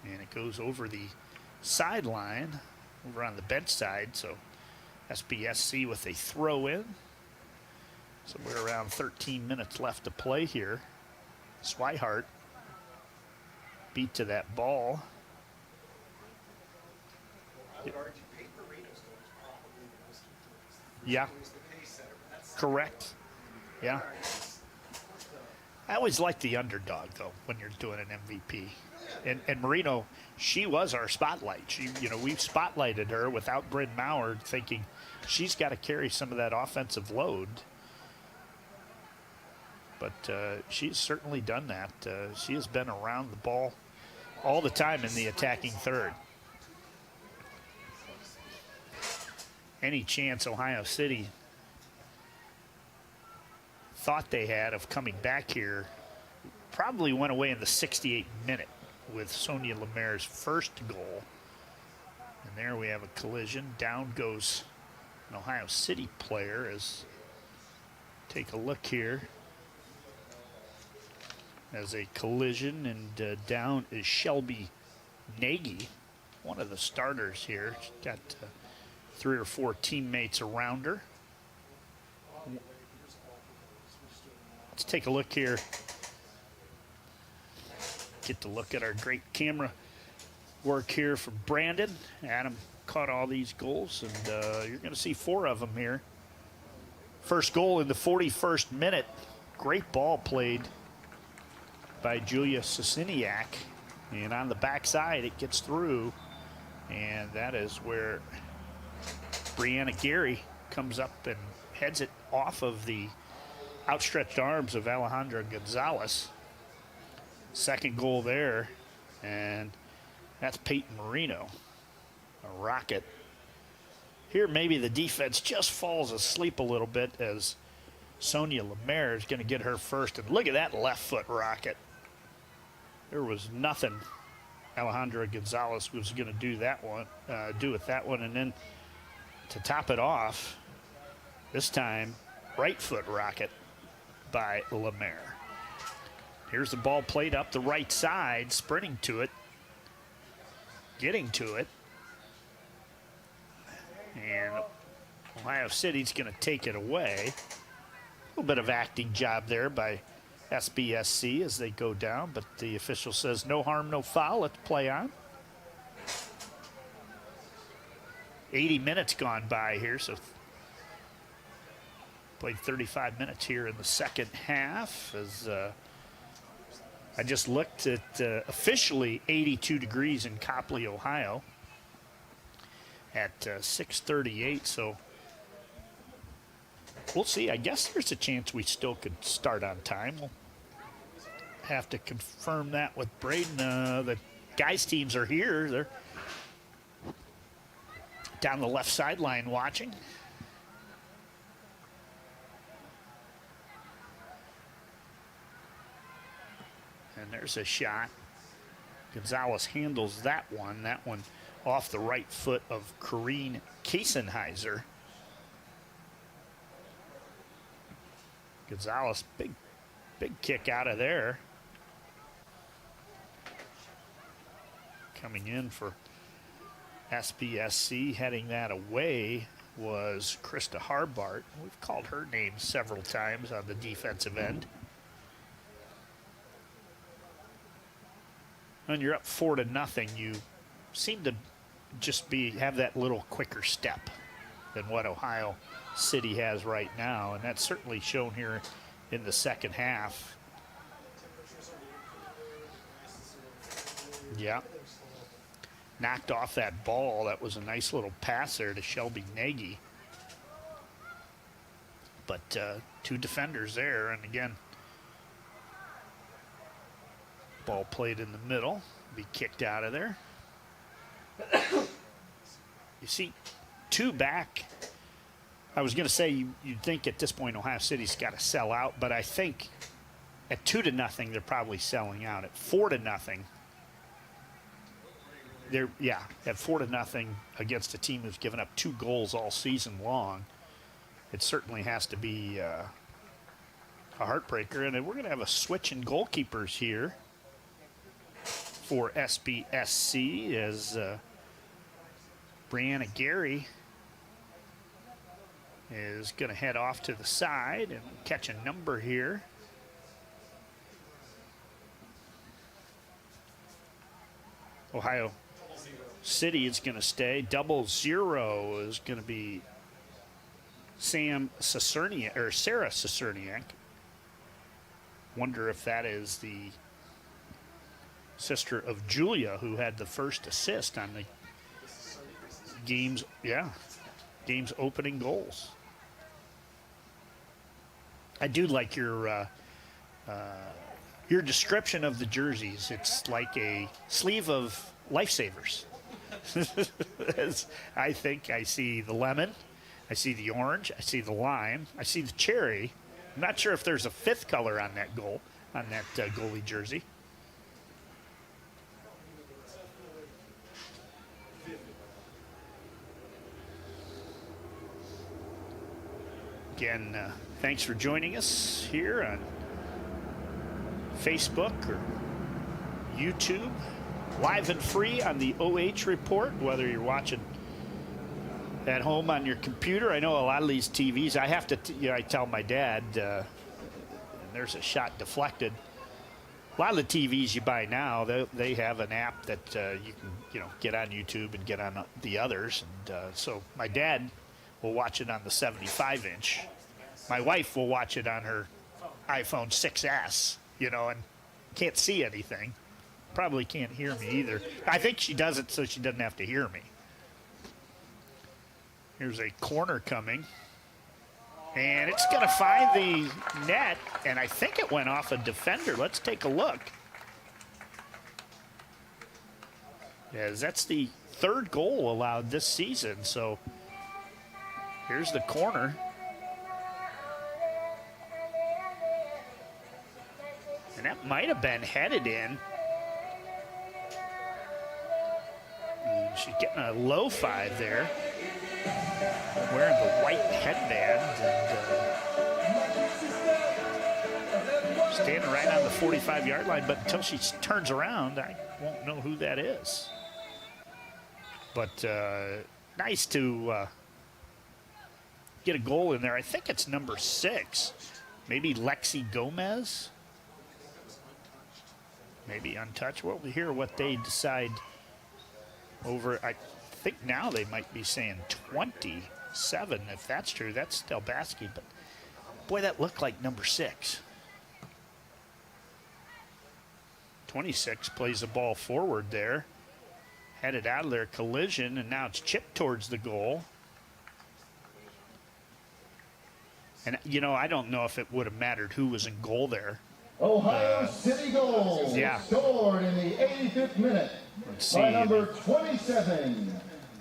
And it goes over the sideline, over on the bench side. So SBSC with a throw in. Somewhere around 13 minutes left to play here. Swihart beat to that ball. Yeah. Correct. Yeah. I always like the underdog, though, when you're doing an MVP. And Marino, she was our spotlight. We've spotlighted her without Brynn Mowrer, thinking she's got to carry some of that offensive load. But she's certainly done that. She has been around the ball all the time in the attacking third. Any chance Ohio City thought they had of coming back here probably went away in the 68th minute with Sonia Lemaire's first goal. And there we have a collision. Down goes an Ohio City player. Take a look here. As a collision, and down is Shelby Nagy, one of the starters here. She's got 3 or 4 teammates around her. Let's take a look here. Get to look at our great camera work here from Brandon. Adam caught all these goals, and you're going to see 4 of them here. First goal in the 41st minute. Great ball played by Julia Sosiniak, and on the backside it gets through, and that is where Brianna Gary comes up and heads it off of the outstretched arms of Alejandra Gonzalez. Second goal there, and that's Paityn Marino, a rocket. Here maybe the defense just falls asleep a little bit as Sonia Lemaire is going to get her first, and look at that left foot rocket. There was nothing Alejandra Gonzalez was going to do with that one, and then to top it off, this time right foot rocket by Lemaire. Here's the ball played up the right side, sprinting to it, getting to it, and Ohio City's going to take it away. A little bit of acting job there by SBSC as they go down, but the official says no harm, no foul. Let's play on. 80 minutes gone by here, so played 35 minutes here in the second half. As I just looked at officially 82 degrees in Copley, Ohio at 6:38, so we'll see. I guess there's a chance we still could start on time. We'll have to confirm that with Braden. The guys' teams are here. They're down the left sideline watching. And there's a shot. Gonzalez handles that one. That one off the right foot of Corrine Kiesenheiser. Gonzalez, big kick out of there. Coming in for SBSC, heading that away was Krista Harbart. We've called her name several times on the defensive end. When you're up 4-0, you seem to just have that little quicker step than what Ohio City has right now, and that's certainly shown here in the second half. Yeah. Knocked off that ball. That was a nice little pass there to Shelby Nagy. But two defenders there, and again, ball played in the middle, be kicked out of there. You see, two back. I was going to say you'd think at this point Ohio City's got to sell out, but I think at 2-0 they're probably selling out. At 4-0, they're at 4-0 against a team who's given up 2 goals all season long. It certainly has to be a heartbreaker, and we're going to have a switch in goalkeepers here for SBSC as Brianna Gary is going to head off to the side and catch a number here. Ohio City is going to stay. 00 is going to be Sarah Cicerniak. Wonder if that is the sister of Julia, who had the first assist on the game's opening goals. I do like your description of the jerseys. It's like a sleeve of lifesavers. I think I see the lemon, I see the orange, I see the lime, I see the cherry. I'm not sure if there's a 5th color on that goalie jersey. Again, thanks for joining us here on Facebook or YouTube, live and free on the OH Report, whether you're watching at home on your computer. I know a lot of these TVs, I have to, I tell my dad, and there's a shot deflected. A lot of the TVs you buy now, they have an app that you can, get on YouTube and get on the others. And so my dad will watch it on the 75-inch. My wife will watch it on her iPhone 6S, and can't see anything. Probably can't hear me either. I think she does it so she doesn't have to hear me. Here's a corner coming. And it's going to find the net, and I think it went off a defender. Let's take a look. Yes, that's the 3rd goal allowed this season, so here's the corner. And that might have been headed in. And she's getting a low 5 there. Wearing the white headband and standing right on the 45-yard line, but until she turns around, I won't know who that is. But nice to get a goal in there. I think it's number 6, maybe Lexi Gomez. Maybe untouched. We'll hear what they decide over. I think now they might be saying 27. If that's true, that's Stelbasky. But boy, that looked like number 6. 26 plays the ball forward there. Headed out of their collision, and now it's chipped towards the goal. And, I don't know if it would have mattered who was in goal there. Ohio City goal. Yeah. Scored in the 85th minute by number 27,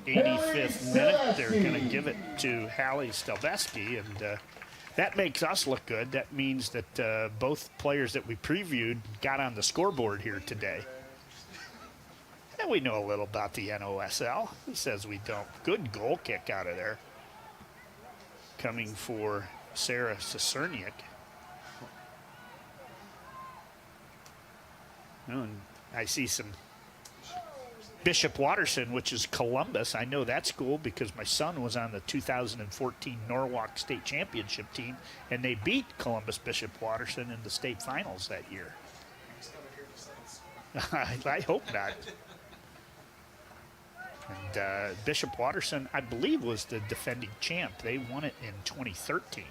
85th minute. They're going to give it to Halle Stelbasky, and that makes us look good. That means that both players that we previewed got on the scoreboard here today. And we know a little about the NOSL. Who says we don't? Good goal kick out of there. Coming for Sarah Cicerniak. Oh, and I see some Bishop Watterson, which is Columbus. I know that school because my son was on the 2014 Norwalk State Championship team, and they beat Columbus Bishop Watterson in the state finals that year. I hope not. And Bishop Watterson, I believe, was the defending champ. They won it in 2013.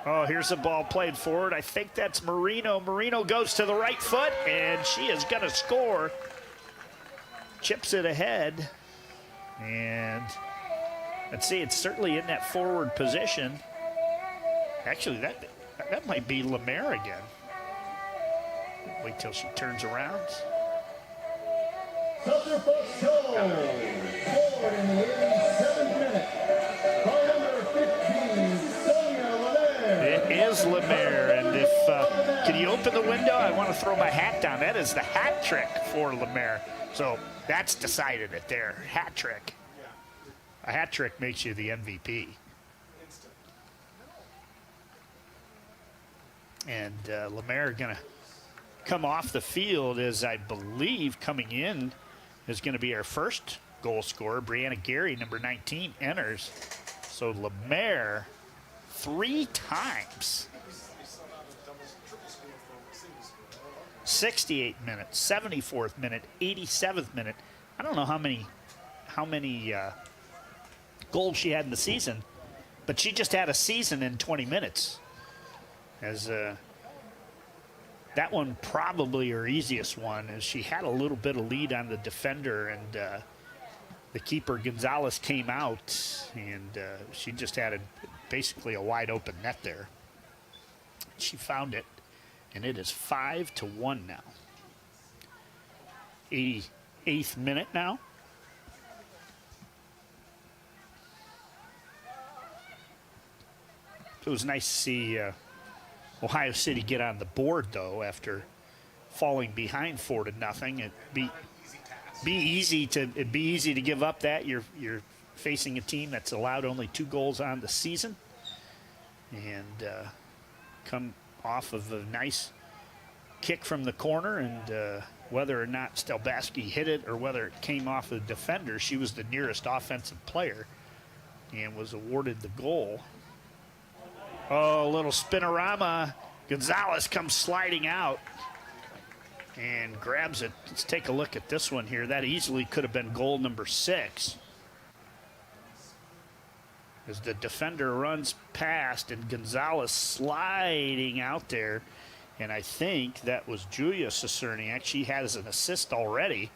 Oh, here's the ball played forward. I think that's Marino. Marino goes to the right foot, and she is going to score. Chips it ahead. And let's see, it's certainly in that forward position. Actually, that might be Lemaire again. Wait till she turns around. Süsserfuss goal. Scored in the 87th minute by number 15, It is Lemaire, and if can you open the window? I want to throw my hat down. That is the hat trick for Lemaire. So that's decided it there. Hat trick. A hat trick makes you the MVP. And Lemaire going to come off the field as I believe coming in is going to be our first goal scorer. Brianna Gary, number 19, enters. So Lemaire 3 times. 68th minute, 74th minute, 87th minute. I don't know how many goals she had in the season, but she just had a season in 20 minutes. As that one probably her easiest one, as she had a little bit of lead on the defender, and the keeper Gonzalez came out, and she just had basically a wide open net there. She found it, and it is 5-1 now. 88th minute now. It was nice to see Ohio City get on the board, though, after falling behind 4-0. It'd be easy to give up that. You're facing a team that's allowed only 2 goals on the season, and come off of a nice kick from the corner, and whether or not Stelbasky hit it or whether it came off the defender, she was the nearest offensive player and was awarded the goal. Oh, a little spinorama. Gonzalez comes sliding out and grabs it. Let's take a look at this one here. That easily could have been goal number 6. As the defender runs past and Gonzalez sliding out there. And I think that was Julia Cicerniak. She has an assist already.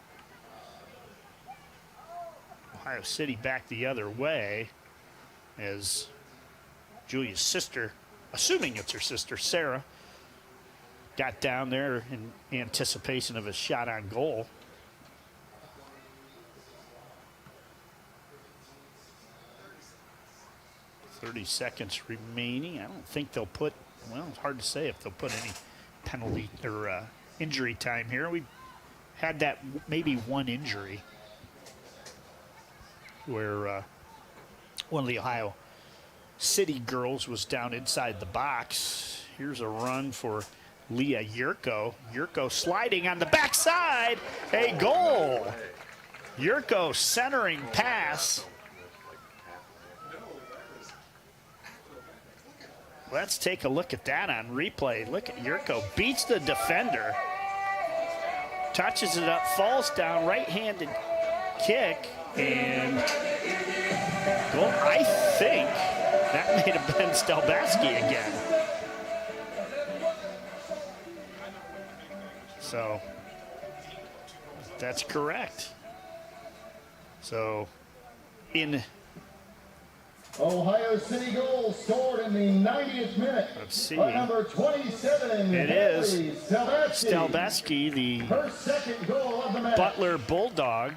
Ohio City back the other way as Julia's sister, assuming it's her sister, Sarah, got down there in anticipation of a shot on goal. .30 seconds remaining. I don't think they'll put, well, it's hard to say if they'll put any penalty or injury time here. We had that maybe one injury where one of the Ohio City girls was down inside the box. Here's a run for Leah Yurko. Yurko sliding on the backside. A goal. Yurko centering pass. Let's take a look at that on replay. Look at Yurko. Beats the defender. Touches it up, falls down, right-handed kick, and goal. I think that may have been Stelbasky again. So that's correct. So in Ohio City goal scored in the 90th minute. Let's see. By number 27, It Halle is Stelbasky. Stelbasky, the Her second goal of the match. Butler Bulldog.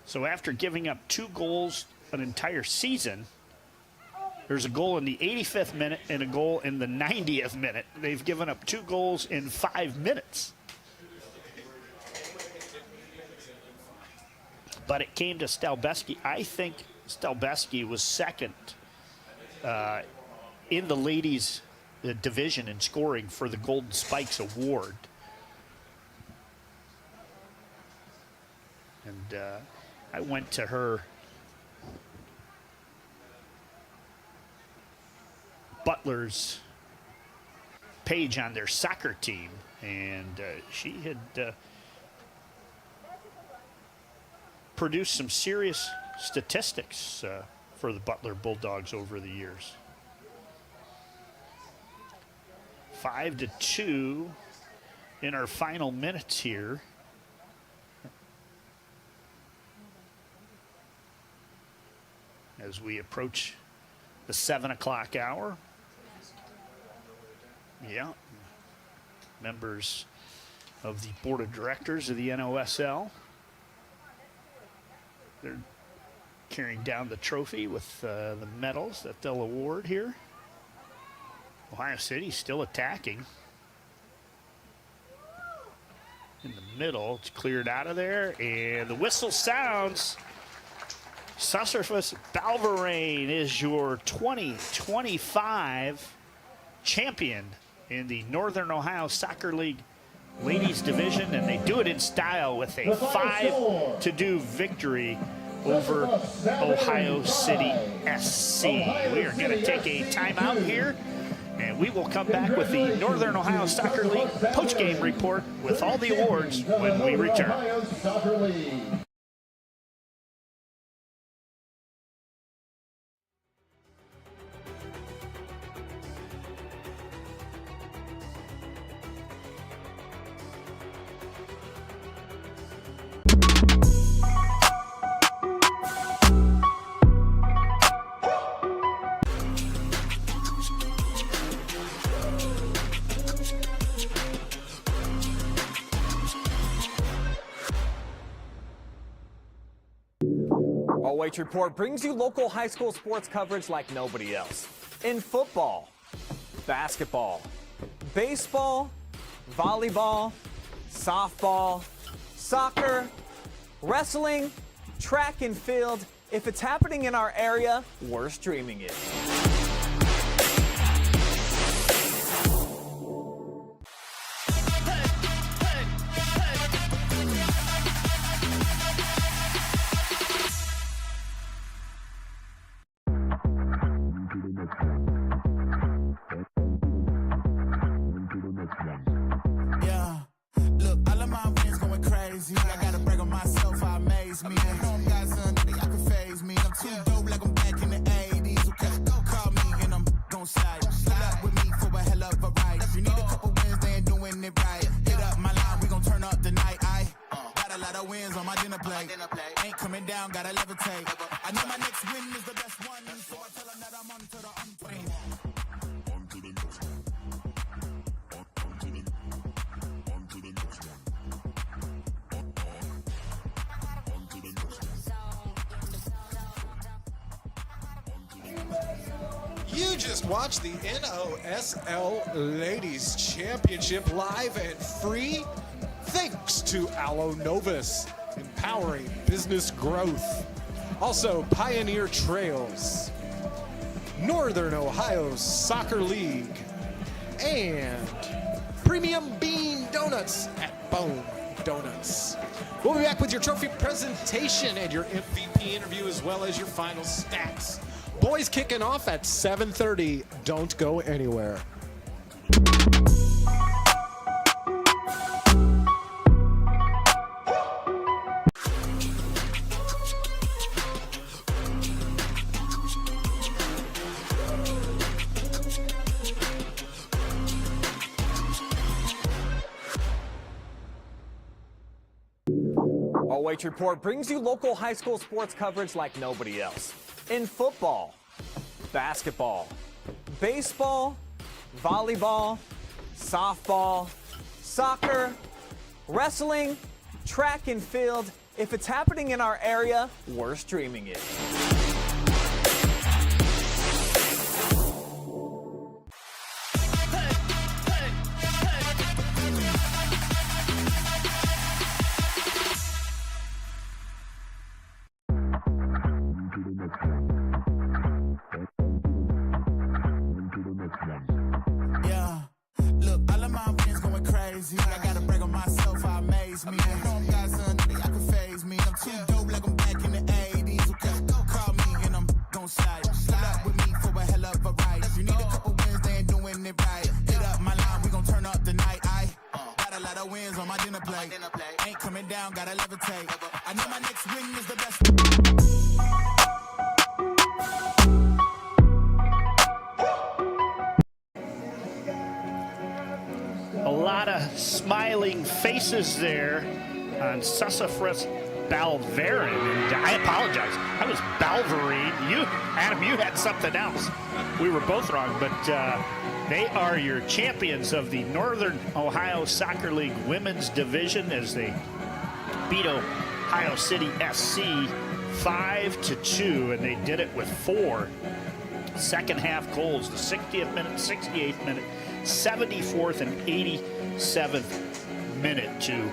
So after giving up 2 goals an entire season, there's a goal in the 85th minute and a goal in the 90th minute. They've given up 2 goals in 5 minutes. But it came to Stelbasky. I think Stelbasky was second in the ladies division in scoring for the Golden Spikes Award. And I went to her Butler's page on their soccer team, and she had produced some serious statistics for the Butler Bulldogs over the years. 5-2 in our final minutes here. As we approach the 7 o'clock hour. Yeah. Members of the board of directors of the NOSL. They're carrying down the trophy with the medals that they'll award here. Ohio City still attacking. In the middle, it's cleared out of there, and the whistle sounds. Süsserfuss Ballverein is your 2025 champion in the Northern Ohio Soccer League Ladies Division, and they do it in style with a 5-2 victory over Ohio City SC. We are going to take a timeout here, and we will come back with the Northern Ohio Soccer League postgame report with all the awards when we return. White Report brings you local high school sports coverage like nobody else. In football, basketball, baseball, volleyball, softball, soccer, wrestling, track and field. If it's happening in our area, we're streaming it. Yeah, look, all of my wins going crazy. I gotta brag on myself, I amaze me. At home, got something that can phase me. I'm too dope like I'm back in the 80s. Okay, call me and I'm gon' slide. Pull up with me for a hell of a ride. You need a couple wins, they ain't doing it right. Hit up my line, we gon' turn up the night. I got a lot of wins on my dinner plate. Ain't coming down, gotta levitate. I know my next win is the best one, so I tell them that I'm on to the untrained. You just watched the NOSL Ladies Championship live and free, thanks to Aloe Novus, empowering business growth. Also, Pioneer Trails, Northern Ohio Soccer League, and Premium Bean Donuts at Bone Donuts. We'll be back with your trophy presentation and your MVP interview, as well as your final stats. Boys kicking off at 7:30. Don't go anywhere. All-Wage Report brings you local high school sports coverage like nobody else. In football, basketball, baseball, volleyball, softball, soccer, wrestling, track and field. If it's happening in our area, we're streaming it. Yeah, look, all of my friends going crazy. I gotta brag on myself, I amaze me. I know I'm got something I can phase me. I'm too dope like I'm back in the 80s. Okay, go call me and I'm gon' slide. Slide up with me for a hell of a ride. You need a couple wins, they ain't doing it right. Hit up my line, we gon' turn up the night. I got a lot of wins on my dinner plate. Ain't coming down, gotta levitate. I know my next win is the best. A lot of smiling faces there on Süsserfuss Ballverein. And I apologize. I was Ballverein. You, Adam, you had something else. We were both wrong, but they are your champions of the Northern Ohio Soccer League Women's Division as they beat Ohio City SC 5-2, and they did it with 4 second half goals, the 60th minute, 68th minute, 74th and 87th minute to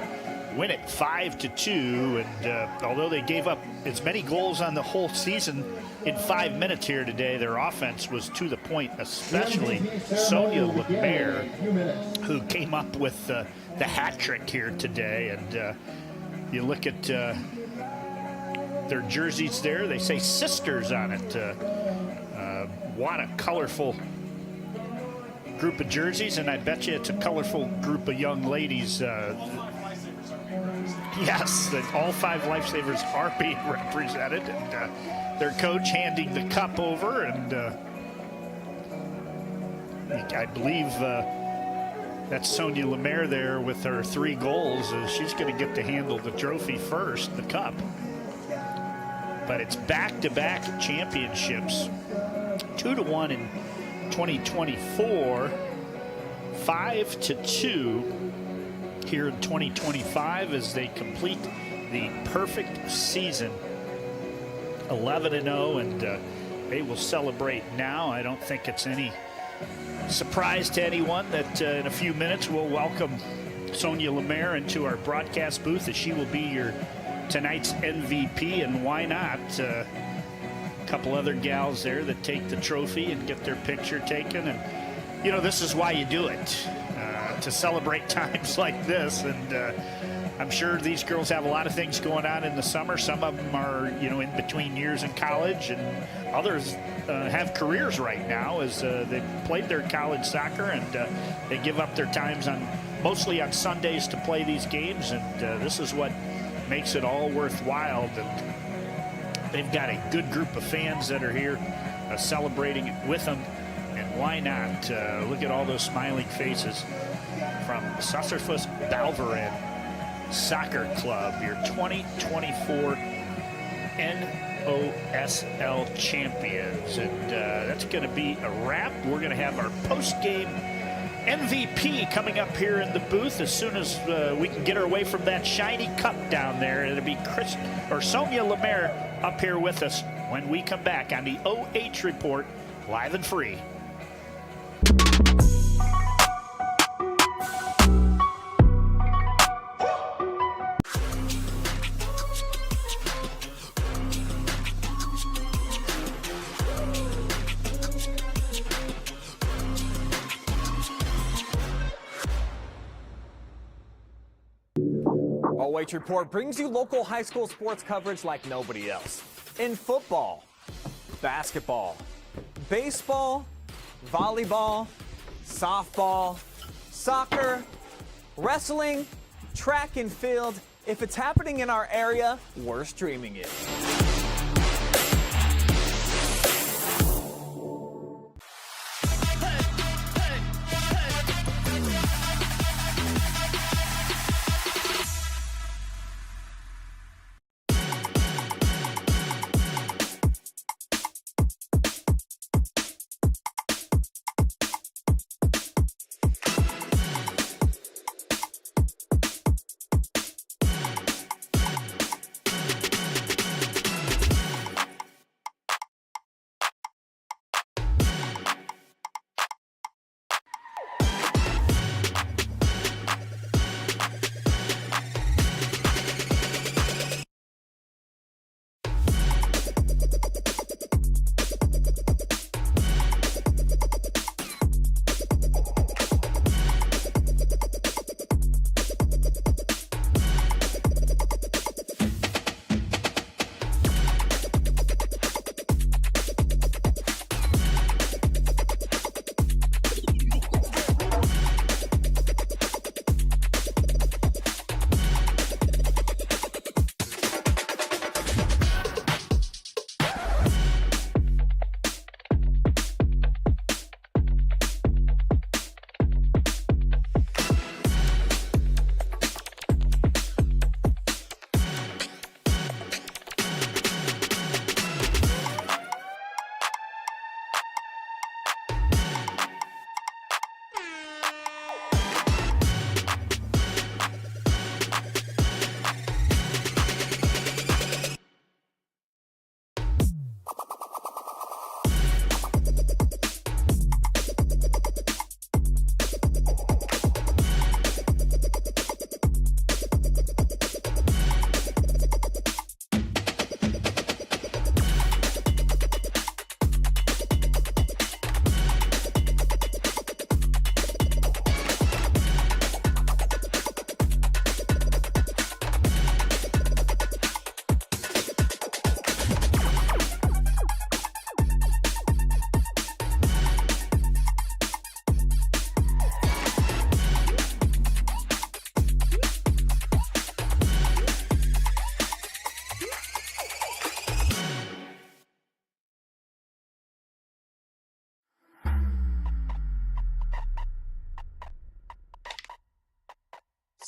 win it 5-2. And although they gave up as many goals on the whole season in 5 minutes here today, their offense was to the point, especially Sonia Lemaire, who came up with the hat trick here today. And you look at their jerseys there, they say sisters on it. What a colorful group of jerseys, and I bet you it's a colorful group of young ladies. Yes, all 5 lifesavers are being represented, and their coach handing the cup over, and I believe that's Sonia Lemaire there with her 3 goals. She's going to get to handle the trophy first, the cup. But it's back-to-back championships. 2-1 in 2024, 5-2 here in 2025 as they complete the perfect season, 11-0, and they will celebrate now. I don't think it's any surprise to anyone that in a few minutes we'll welcome Sonia Lemaire into our broadcast booth as she will be your tonight's MVP, and why not? Couple other gals there that take the trophy and get their picture taken, and you know, this is why you do it, to celebrate times like this. And I'm sure these girls have a lot of things going on in the summer. Some of them are, you know, in between years in college, and others have careers right now as they played their college soccer, and they give up their times mostly on Sundays to play these games, and this is what makes it all worthwhile. And they've got a good group of fans that are here celebrating it with them, and why not? Look at all those smiling faces from Süsserfuss Ballverein Soccer Club, your 2024 NOSL champions. And that's going to be a wrap. We're going to have our post-game MVP coming up here in the booth as soon as we can get her away from that shiny cup down there. It'll be Sonia Lemaire up here with us when we come back on the OH Report, live and free. All-Wage Report brings you local high school sports coverage like nobody else. In football, basketball, baseball, volleyball, softball, soccer, wrestling, track and field. If it's happening in our area, we're streaming it.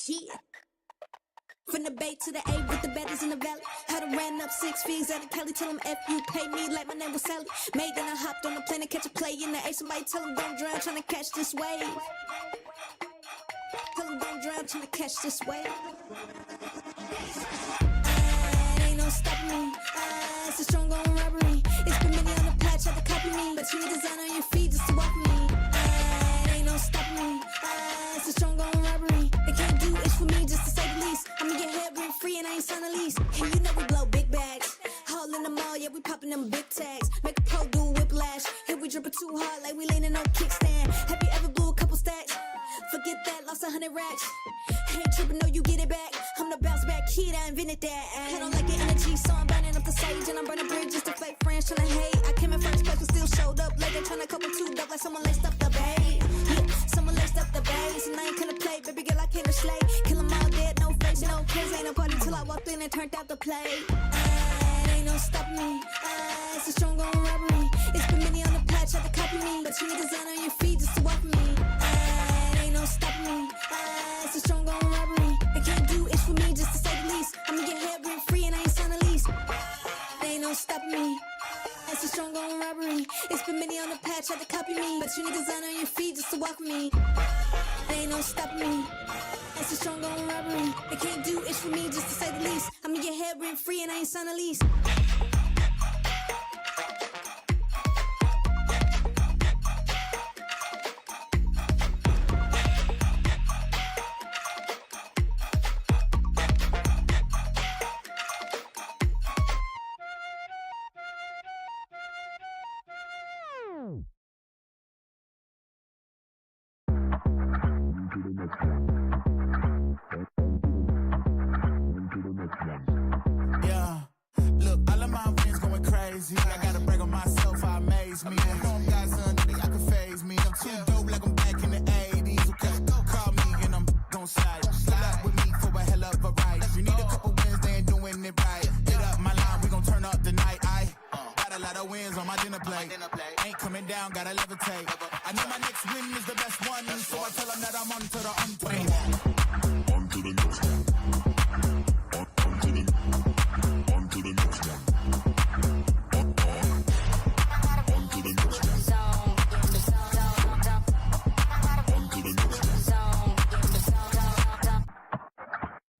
Yeah. From the Bay to the A with the baddies in the valley. Had to ran up 6 figures out of Cali. Tell them F you pay me like my name was Sally. Made then I hopped on the plane to catch a play in the A. Somebody tell them don't drown trying to catch this wave. Tell them don't drown trying to catch this wave. Ain't no stopping me. It's a strong on robbery. It's been many on the patch, had to copy me. But you need design on your feet just to walk me. Ain't no stopping me. It's a strong on robbery. They can't do it for me just to say the least. I'ma get head rent free and I ain't sign a lease. And you know we blow big bags. Haul in the mall, yeah, we popping them big tags. Make a pro do whiplash. Here we dripping too hard like we leaning on kickstand. Have you ever blew a couple stacks? Forget that, lost 100 racks. Ain't tripping, no, you get it back. I'm the bounce back kid, I invented that. I don't like the energy, so I'm burning up the sage. And I'm burning bridges to fake friends trying to hate. I came in first place, but still showed up late. They're trying to couple two up like someone laced up the bait. Yeah, someone laced up the base. And I ain't gonna play, baby girl, I came to slay. Kill them all dead, no face, no case. Ain't no party till I walked in and turned out the play. Ain't no stopping me. It's a strong on robbery. It's been many on the patch, had to copy me. But you need design on your feet just to walk me. Ain't no stopping me. It's a strong on robbery. They can't do it for me just to say the least. I'ma get head rent free and I ain't sign a lease. Ain't no stopping me. It's a strong on robbery. It's been many on the patch, had to copy me. But you need design on your feet just to walk with me. Ain't no stopping me. It's a strong on robbery. They can't do it for me just to say the least. I'ma get head rent free and I ain't sign a lease. Yeah, look, all of my friends going crazy. I gotta brag on myself, I amaze me. Home guys, nothing I can phase me. I'm too dope like I'm back in the 80s. Okay, go call me and I'm gon' slide. Pull up with me for a hell of a ride. You need a couple wins, they ain't doing it right. Hit up my line, we gon' turn up the night. I got a lot of wins on my dinner plate. Ain't coming down, gotta levitate. I know my next win is the best one, so I tell them that I'm on to the unplay. On to the next one. On to the next one. On to the next one. On to the next one.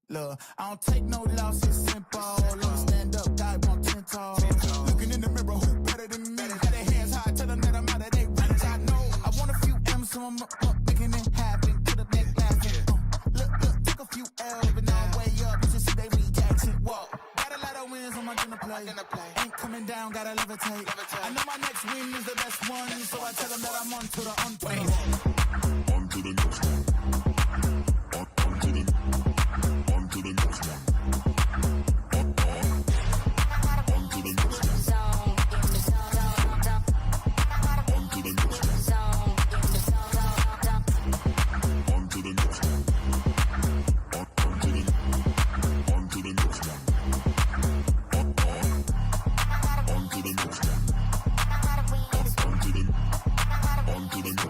Look, I don't take no loss, it's simple. I'ma stand up, die on 10 toes. Looking in the mirror, who better than me? Got their hands high, tell them that I'm out of their range. I know I want a few M's, so I'm up, making it happen. Put a neck laughing. Look, took a few L's, but now I'm way up. You just see they reaction. Whoa, got a lot of wins on my dinner plate. Ain't coming down, gotta levitate. I know my next win is the best one, so I tell them that I'm on to the unplay. On to the next one. On to the next one. On to the next one. On to the next one. On to the next one. On to the next one. On to the next one. On to the next one. On to the next one.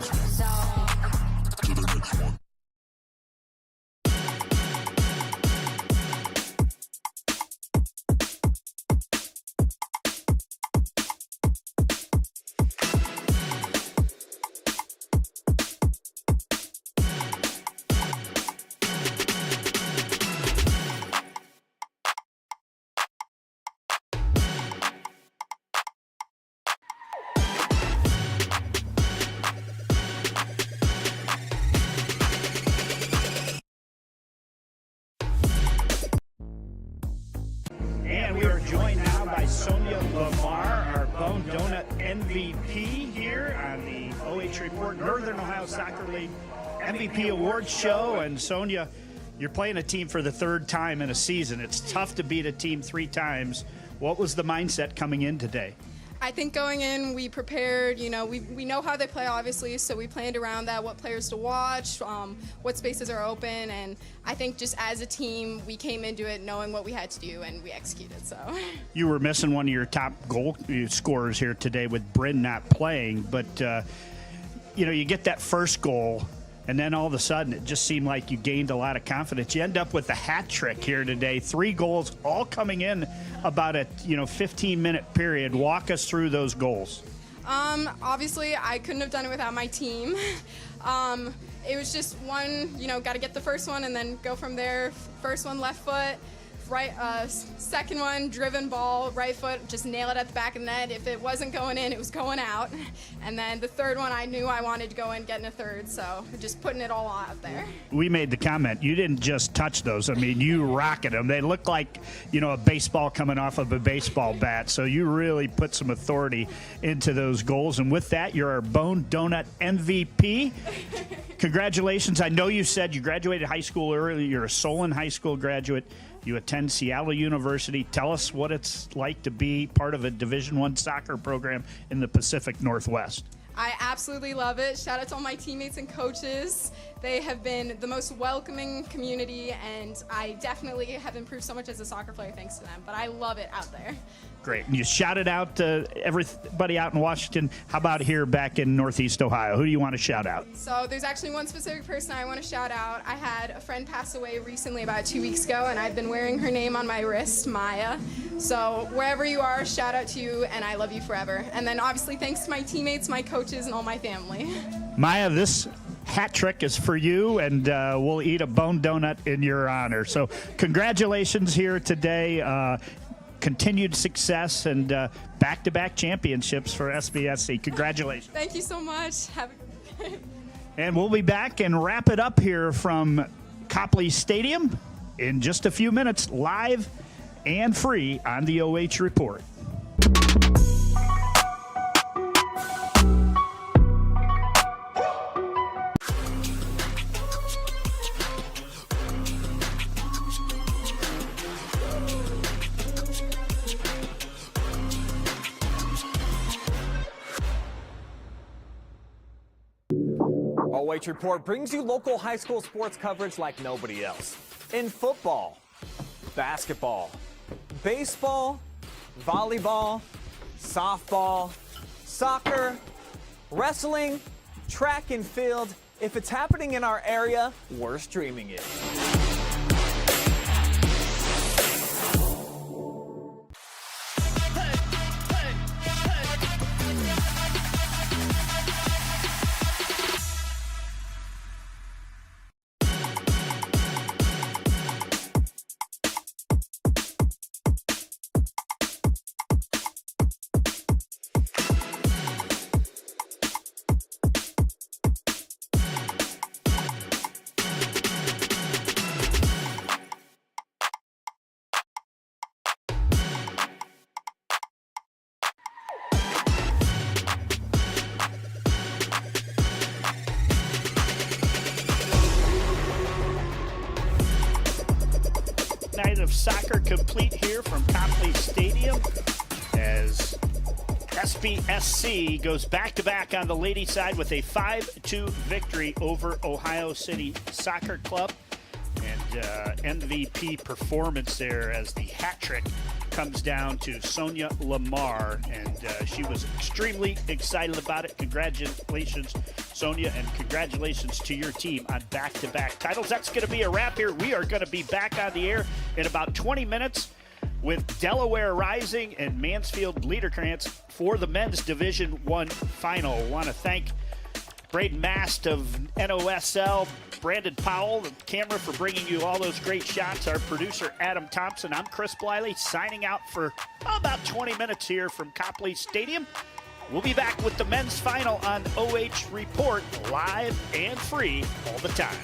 To the next one. And we are joined now by Sonia Lamar, our Bone Donut MVP here on the OH Report Northern Ohio Soccer League MVP Awards Show. And Sonia, you're playing a team for the third time in a season. It's tough to beat a team 3 times. What was the mindset coming in today? I think going in, we prepared, we know how they play, obviously, so we planned around that, what players to watch, what spaces are open, and I think just as a team, we came into it knowing what we had to do, and we executed, so. You were missing one of your top goal scorers here today with Brynn not playing, but, you get that first goal. And then all of a sudden, it just seemed like you gained a lot of confidence. You end up with a hat trick here today. 3 goals, all coming in about a 15-minute period. Walk us through those goals. Obviously, I couldn't have done it without my team. It was just one, got to get the first one and then go from there. First one, left foot. Right, second one, driven ball, right foot, just nail it at the back of the net. If it wasn't going in, it was going out. And then the third one, I knew I wanted to go in, getting a third, so just putting it all out there. We made the comment, you didn't just touch those. I mean, you rocketed them. They look like, a baseball coming off of a baseball bat. So you really put some authority into those goals. And with that, you're our Bone Donut MVP. Congratulations. I know you said you graduated high school early. You're a Solon High School graduate. You attend Seattle University. Tell us what it's like to be part of a Division I soccer program in the Pacific Northwest. I absolutely love it. Shout out to all my teammates and coaches. They have been the most welcoming community, and I definitely have improved so much as a soccer player thanks to them. But I love it out there. Great. And you shouted out to everybody out in Washington. How about here back in Northeast Ohio? Who do you want to shout out? So there's actually one specific person I want to shout out. I had a friend pass away recently about 2 weeks ago, and I've been wearing her name on my wrist, Maya. So wherever you are, shout out to you, and I love you forever. And then obviously thanks to my teammates, my coaches, and all my family. Maya, this hat trick is for you, and we'll eat a bone donut in your honor. So congratulations here today. Continued success and back-to-back championships for SBSC. Congratulations. Thank you so much. Have a good day. And we'll be back and wrap it up here from Copley Stadium in just a few minutes, live and free on the OH Report. OH Report brings you local high school sports coverage like nobody else. In football, basketball, baseball, volleyball, softball, soccer, wrestling, track and field. If it's happening in our area, we're streaming it. Night of soccer complete here from Copley Stadium as SBSC goes back-to-back on the ladies' side with a 5-2 victory over Ohio City Soccer Club. And MVP performance there as the hat trick comes down to Sonia Lamar, and she was extremely excited about it. Congratulations, Sonia, and congratulations to your team on back-to-back titles. That's going to be a wrap here. We are going to be back on the air in about 20 minutes with Delaware Rising and Mansfield Liederkrantz for the men's Division I final. I want to thank Braden Mast of NOSL, Brandon Powell, the camera, for bringing you all those great shots. Our producer, Adam Thompson. I'm Chris Bliley, signing out for about 20 minutes here from Copley Stadium. We'll be back with the men's final on OH Report, live and free all the time.